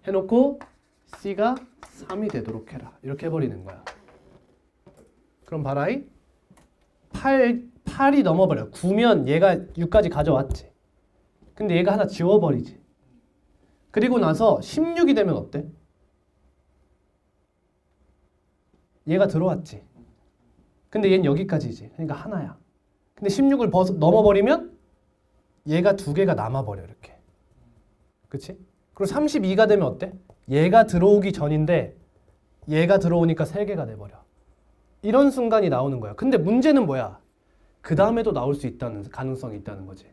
해놓고 C가 3이 되도록 해라. 이렇게 해버리는 거야. 그럼 봐라이 8이 넘어버려. 9면 얘가 6까지 가져왔지. 근데 얘가 하나 지워버리지. 그리고 나서 16이 되면 어때? 얘가 들어왔지. 근데 얘는 여기까지지. 그러니까 하나야. 근데 16을 넘어버리면 얘가 2개가 남아버려. 이렇게. 그치? 그리고 32가 되면 어때? 얘가 들어오기 전인데 얘가 들어오니까 3개가 돼버려. 이런 순간이 나오는 거야. 근데 문제는 뭐야? 그 다음에도 나올 수 있다는 가능성이 있다는 거지.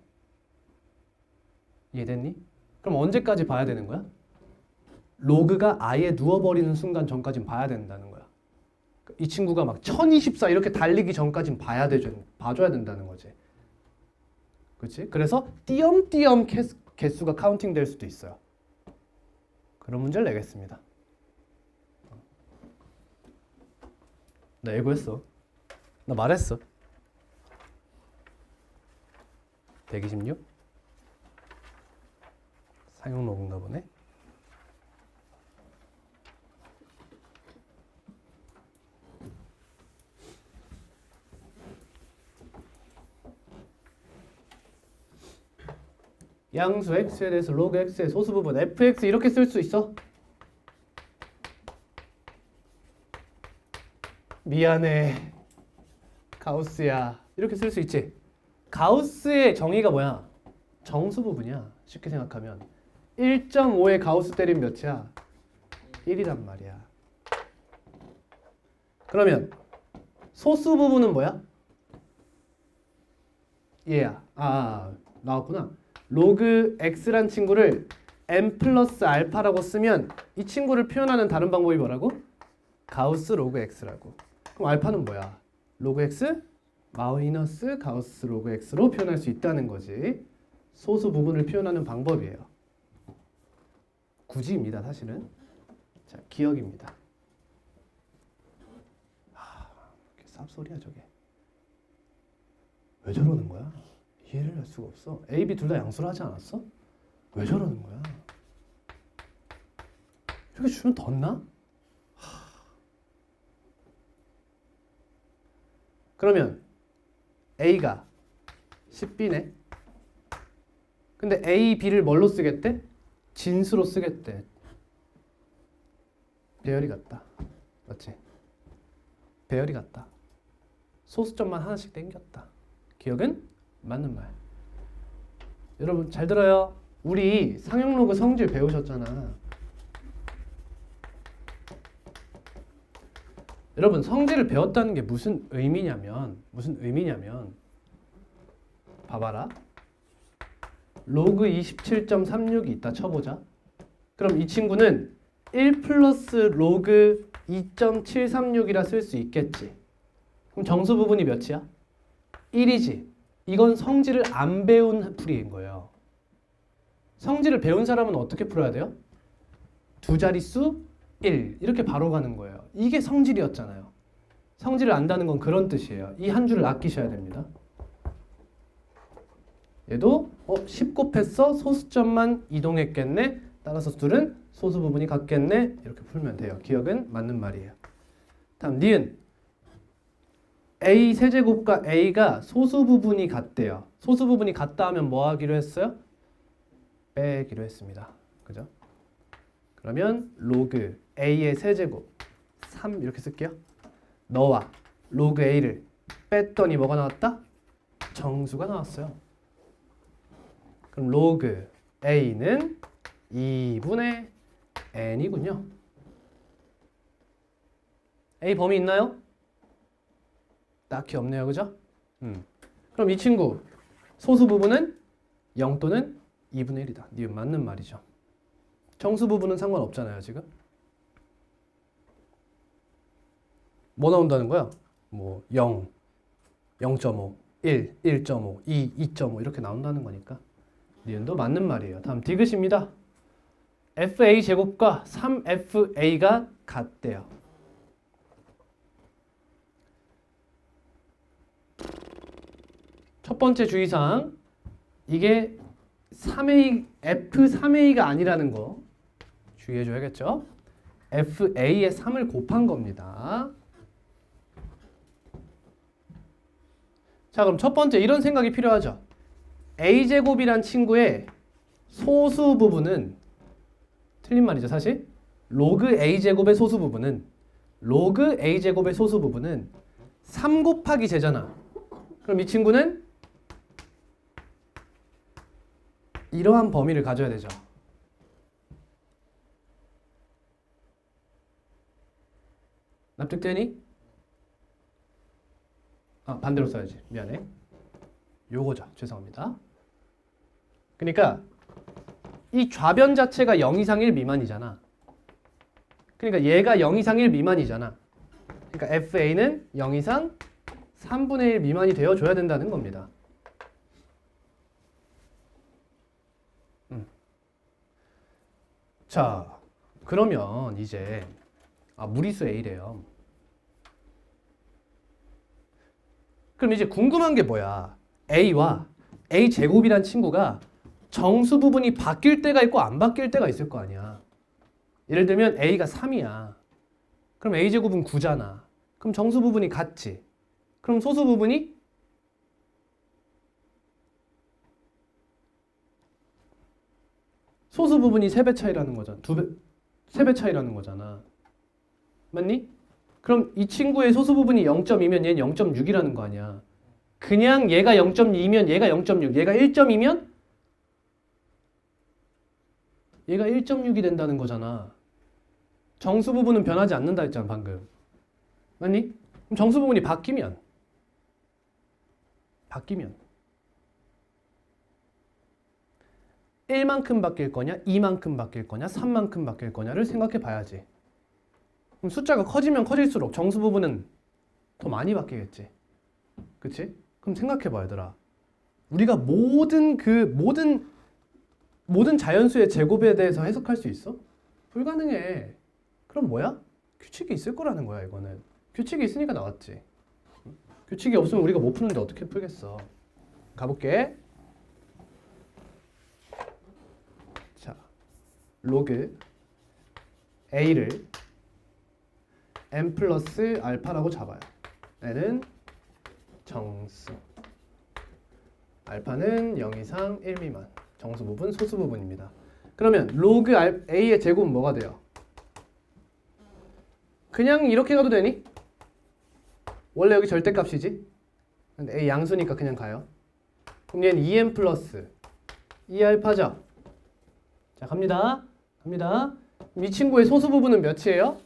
이해됐니? 그럼 언제까지 봐야 되는 거야? 로그가 아예 누워버리는 순간 전까진 봐야 된다는 거야. 이 친구가 막 1024 이렇게 달리기 전까진 봐줘야 된다는 거지. 그렇지? 그래서 띄엄띄엄 개수가 카운팅 될 수도 있어요. 그런 문제를 내겠습니다. 나 예고했어. 나 말했어. 126? 사용 로그인가 보네. 양수 x에 대해서 로그 x의 소수 부분 fx 이렇게 쓸 수 있어? 미안해. 가우스야. 이렇게 쓸 수 있지? 가우스의 정의가 뭐야? 정수 부분이야. 쉽게 생각하면 1.5의 가우스 때리면 몇이야? 1이란 말이야. 그러면 소수 부분은 뭐야? 얘야. 나왔구나. 로그 x란 친구를 n 플러스 알파라고 쓰면 이 친구를 표현하는 다른 방법이 뭐라고? 가우스 로그 x라고. 그럼 알파는 뭐야? 로그 x 마이너스 가우스 로그 x로 표현할 수 있다는 거지. 소수 부분을 표현하는 방법이에요. 굳이입니다, 사실은. 자, 기억입니다. 이렇게 쌉소리야 저게. 왜 저러는 거야? 이해를 할 수가 없어. A, B 둘 다 양수를 하지 않았어? 왜 저러는 거야? 이렇게 주면 덧나? 그러면 A가 10B네. 근데 A, B를 뭘로 쓰겠대? 진수로 쓰겠대. 배열이 같다. 맞지? 배열이 같다. 소수점만 하나씩 땡겼다. 기억은? 맞는 말. 여러분 잘 들어요. 우리 상형로그 성질 배우셨잖아. 여러분 성질을 배웠다는 게 무슨 의미냐면 봐봐라. 로그 27.36이 있다 쳐보자. 그럼 이 친구는 1 플러스 로그 2.736이라 쓸 수 있겠지. 그럼 정수 부분이 몇이야? 1이지. 이건 성질을 안 배운 풀이인 거예요. 성질을 배운 사람은 어떻게 풀어야 돼요? 두 자릿수 1 이렇게 바로 가는 거예요. 이게 성질이었잖아요. 성질을 안다는 건 그런 뜻이에요. 이 한 줄을 아끼셔야 됩니다. 얘도 10 곱했어? 소수점만 이동했겠네? 따라서 둘은 소수 부분이 같겠네? 이렇게 풀면 돼요. 기억은 맞는 말이에요. 다음 니은 A 세제곱과 A가 소수 부분이 같대요. 소수 부분이 같다 하면 뭐 하기로 했어요? 빼기로 했습니다. 그죠? 그러면 로그 A의 세제곱 3 이렇게 쓸게요. 너와 로그 A를 뺐더니 뭐가 나왔다? 정수가 나왔어요. 그럼 로그 A는 2분의 N이군요. A 범위 있나요? 딱히 없네요. 그죠? 그럼 이 친구 소수 부분은 0 또는 2분의 1이다. 니은 맞는 말이죠. 정수 부분은 상관없잖아요. 지금. 뭐 나온다는 거야? 뭐 0, 0.5, 1, 1.5, 2, 2.5 이렇게 나온다는 거니까 니은도 맞는 말이에요. 다음 디귿입니다. FA 제곱과 3FA가 같대요. 첫 번째 주의사항, 이게 3A, F3A가 아니라는 거 주의해줘야겠죠? FA에 3을 곱한 겁니다. 자, 그럼 첫 번째 이런 생각이 필요하죠. A제곱이란 친구의 소수 부분은 틀린 말이죠, 사실. 로그 A제곱의 소수 부분은 3 곱하기 제잖아. 그럼 이 친구는 이러한 범위를 가져야 되죠. 납득되니? 반대로 써야지. 미안해. 요거죠. 죄송합니다. 그러니까 이 좌변 자체가 0 이상 1 미만이잖아. 그러니까 얘가 0 이상 1 미만이잖아. 그러니까 FA는 0 이상 3분의 1 미만이 되어줘야 된다는 겁니다. 자, 그러면 이제 무리수 A래요. 그럼 이제 궁금한 게 뭐야? A와 A제곱이란 친구가 정수 부분이 바뀔 때가 있고 안 바뀔 때가 있을 거 아니야. 예를 들면 A가 3이야. 그럼 A제곱은 9잖아. 그럼 정수 부분이 같지. 그럼 소수 부분이 소수 부분이 3배 차이라는 거잖아. 3배 차이라는 거잖아. 맞니? 그럼 이 친구의 소수 부분이 0.2면 얘는 0.6이라는 거 아니야. 그냥 얘가 0.2면 얘가 0.6, 얘가 1.2면 얘가 1.6이 된다는 거잖아. 정수 부분은 변하지 않는다 했잖아 방금. 맞니? 그럼 정수 부분이 바뀌면 1만큼 바뀔 거냐, 2만큼 바뀔 거냐, 3만큼 바뀔 거냐를 생각해 봐야지. 그럼 숫자가 커지면 커질수록 정수 부분은 더 많이 바뀌겠지. 그치? 그럼 생각해 봐 얘들아. 우리가 모든 자연수의 제곱에 대해서 해석할 수 있어? 불가능해. 그럼 뭐야? 규칙이 있을 거라는 거야 이거는. 규칙이 있으니까 나왔지. 규칙이 없으면 우리가 못 푸는데 어떻게 풀겠어. 가볼게. 자, 로그 A를 n 플러스 알파라고 잡아요. n은 정수, 알파는 0 이상 1 미만, 정수 부분, 소수 부분입니다. 그러면 로그 A의 제곱은 뭐가 돼요? 그냥 이렇게 가도 되니? 원래 여기 절대값이지? 근데 A 양수니까 그냥 가요. 그럼 얘는 2n 플러스 2알파죠? 자, 갑니다. 이 친구의 소수 부분은 몇이에요?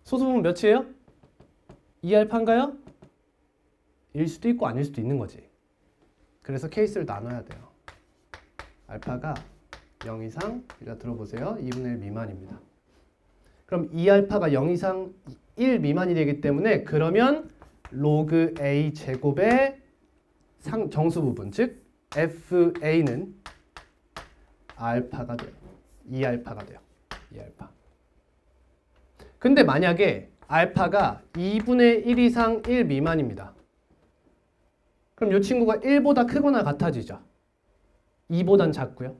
소수 부분 몇이에요? 2알파인가요? 일 수도 있고 아닐 수도 있는 거지. 그래서 케이스를 나눠야 돼요. 알파가 0 이상, 일단 들어보세요. 2분의 1 미만입니다. 그럼 2알파가 0 이상 1 미만이 되기 때문에 그러면 로그 A 제곱의 정수 부분, 즉 FA는 알파가 돼요. 2알파가 돼요. 2알파. 근데 만약에 알파가 2분의 1 이상 1 미만입니다. 그럼 이 친구가 1보다 크거나 같아지죠. 2보단 작고요.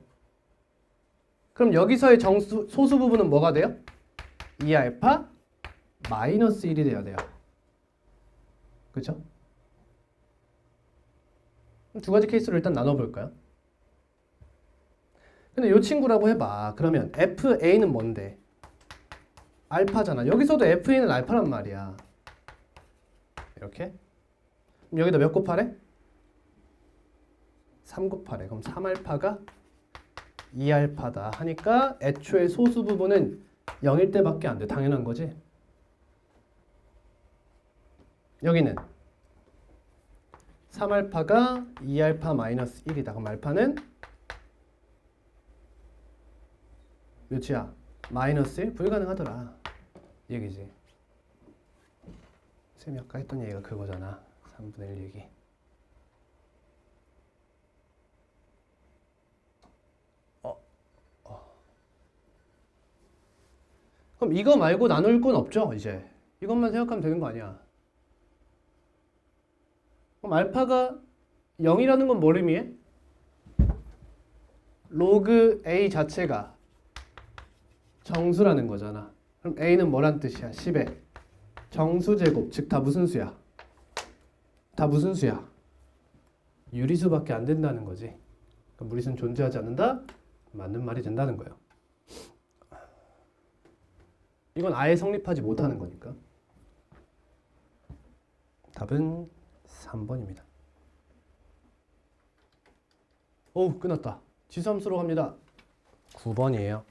그럼 여기서의 소수 부분은 뭐가 돼요? 2알파 마이너스 1이 돼야 돼요. 그렇죠? 두 가지 케이스로 일단 나눠볼까요? 근데 이 친구라고 해봐. 그러면 FA는 뭔데? 알파잖아. 여기서도 FA는 알파란 말이야. 이렇게. 그럼 여기다 몇 곱하래? 3 곱하래. 그럼 3알파가 2알파다 하니까 애초에 소수 부분은 0일 때밖에 안 돼. 당연한 거지. 여기는 3알파가 2알파 마이너스 1이다. 그럼 알파는 몇이야? 마이너스 1? 불가능하더라. 이 얘기지. 쌤이 아까 했던 얘기가 그거잖아. 3분의 1 얘기. 그럼 이거 말고 나눌 건 없죠, 이제. 이것만 생각하면 되는 거 아니야. 그럼 알파가 0이라는 건 뭘 의미해? 로그 A 자체가 정수라는 거잖아. 그럼 A는 뭐란 뜻이야? 10의 정수제곱, 즉 다 무슨 수야? 다 무슨 수야? 유리수밖에 안 된다는 거지. 그럼 무리수는 존재하지 않는다? 맞는 말이 된다는 거예요. 이건 아예 성립하지 못하는 거니까. 답은 3번입니다. 오, 끝났다. 지수함수로 갑니다. 9번이에요.